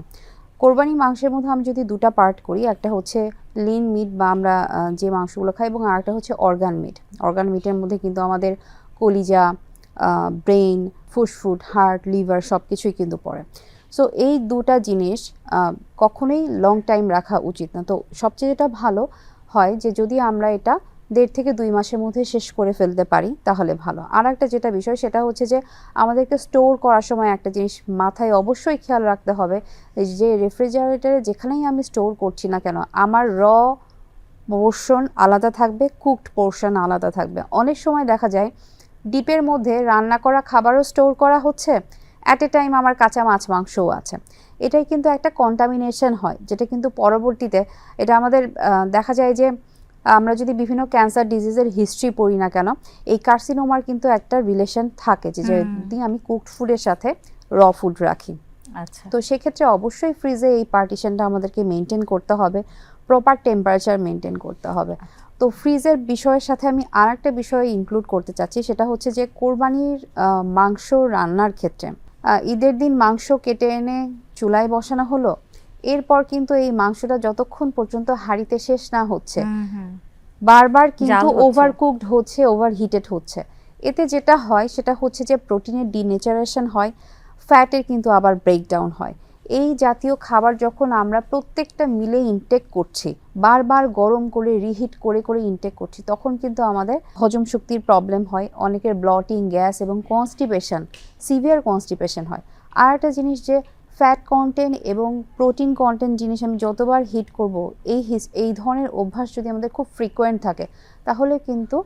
কোরবানি মাংসের মধ্যে আমি যদি দুটা পার্ট করি, একটা হচ্ছে লিন মিট বা আমরা যে মাংসগুলো খাই, এবং আরেকটা হচ্ছে অর্গান মিট। অর্গান মিটের মধ্যে কিন্তু আমাদের কলিজা, ব্রেইন, ফুসফুট, হার্ট, লিভার সব কিছুই কিন্তু পড়ে। সো এই দুটা জিনিস কখনোই লং টাইম রাখা উচিত না। তো সবচেয়ে যেটা ভালো হয় যে যদি আমরা এটা 1.5 থেকে 2 মাসের মধ্যে শেষ করে ফেলতে পারি তাহলে ভালো। আর একটা যেটা বিষয় সেটা হচ্ছে যে আমাদেরকে স্টোর করার সময় একটা জিনিস মাথায় অবশ্যই খেয়াল রাখতে হবে, যে রেফ্রিজারেটরে যেখানেই আমি স্টোর করছি না কেন, আমার পোর্শন আলাদা থাকবে, কুকড পোর্শন আলাদা থাকবে। অনেক সময় দেখা যায় ডিপের মধ্যে রান্না করা খাবারও স্টোর করা হচ্ছে, অ্যাট এ টাইম আমার কাঁচা মাছ মাংসও আছে। এটাই কিন্তু একটা কন্টামিনেশন হয়, যেটা কিন্তু পরবর্তীতে এটা আমাদের দেখা যায় যে আমরা যদি বিভিন্ন ক্যান্সার ডিজিজের হিস্ট্রি পড়ি না কেন, এই কার্সিনোমার কিন্তু একটা রিলেশন থাকে, যে যদি আমি কুকড ফুডের সাথে র ফুড রাখি। আচ্ছা, তো সেক্ষেত্রে অবশ্যই ফ্রিজে এই পার্টিশনটা আমাদেরকে মেনটেন করতে হবে, প্রপার টেম্পারেচার মেনটেন করতে হবে। তো ফ্রিজের বিষয়ের সাথে আমি আর একটা বিষয় ইনক্লুড করতে চাচ্ছি, সেটা হচ্ছে যে কোরবানির মাংস রান্নার ক্ষেত্রে ঈদের দিন মাংস কেটে এনে চুলায় বসানো হলো, এরপর কিন্তু এই মাংসটা যতক্ষণ পর্যন্ত হাঁড়িতে শেষ না হচ্ছে বারবার কিন্তু ওভারকুকড হচ্ছে, ওভারহিটেড হচ্ছে। এতে যেটা হয় সেটা হচ্ছে যে প্রোটিনের ডিনেচারেশন হয়, ফ্যাটের কিন্তু আবার ব্রেকডাউন হয়। এই জাতীয় খাবার যখন আমরা প্রত্যেকটা মিলে ইনটেক করছি, বারবার গরম করে রিহিট করে করে ইনটেক করছি, তখন কিন্তু আমাদের হজম শক্তির প্রবলেম হয়, অনেকের ব্লটিং, গ্যাস এবং কনস্টিপেশন, সিভিয়ার কনস্টিপেশন হয়। আর একটা জিনিস যে ফ্যাট কন্টেন্ট এবং প্রোটিন কন্টেন্ট জিনিস আমি যতবার হিট করব, এই ধরনের অভ্যাস যদি আমাদের খুব ফ্রিকোয়েন্ট থাকে, তাহলে কিন্তু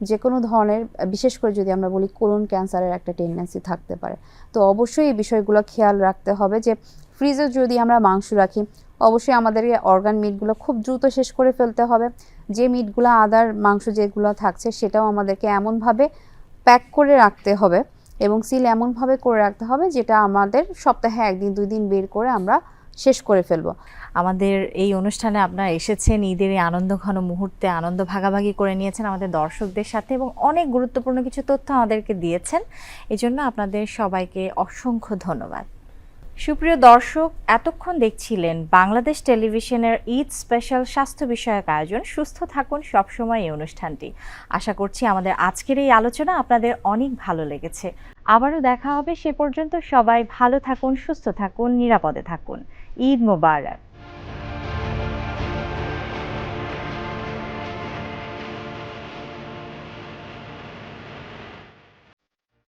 যে কোনো ধরনের, বিশেষ করে যদি আমরা বলি কোলন ক্যান্সারের একটা টেন্ডেন্সি থাকতে পারে। তো অবশ্যই এই বিষয়গুলো খেয়াল রাখতে হবে যে ফ্রিজে যদি আমরা মাংস রাখি, অবশ্যই আমাদেরকে অর্গান মিটগুলো খুব দ্রুত শেষ করে ফেলতে হবে। যে মিটগুলো আদার মাংস যেগুলো থাকছে সেটাও আমাদেরকে এমনভাবে প্যাক করে রাখতে হবে এবং সিল এমনভাবে করে রাখতে হবে যেটা আমাদের সপ্তাহে 1 দিন 2 দিন বের করে আমরা শেষ করে ফেলবো। আমাদের এই অনুষ্ঠানে আপনারা এসেছেন, ঈদের এই আনন্দঘন মুহূর্তে আনন্দ ভাগাভাগি করে নিয়েছেন আমাদের দর্শকদের সাথে এবং অনেক গুরুত্বপূর্ণ কিছু তথ্য আমাদেরকে দিয়েছেন। এজন্য আপনাদের সবাইকে অসংখ্য ধন্যবাদ। সুপ্রিয় দর্শক, এতক্ষণ দেখছিলেন বাংলাদেশ টেলিভিশনের ঈদ স্পেশাল স্বাস্থ্য বিষয়ক আয়োজন সুস্থ থাকুন সবসময় এই অনুষ্ঠানটি। আশা করছি আমাদের আজকের এই আলোচনা আপনাদের অনেক ভালো লেগেছে। আবারও দেখা হবে, সে পর্যন্ত সবাই ভালো থাকুন, সুস্থ থাকুন, নিরাপদে থাকুন। ঈদ মোবারক।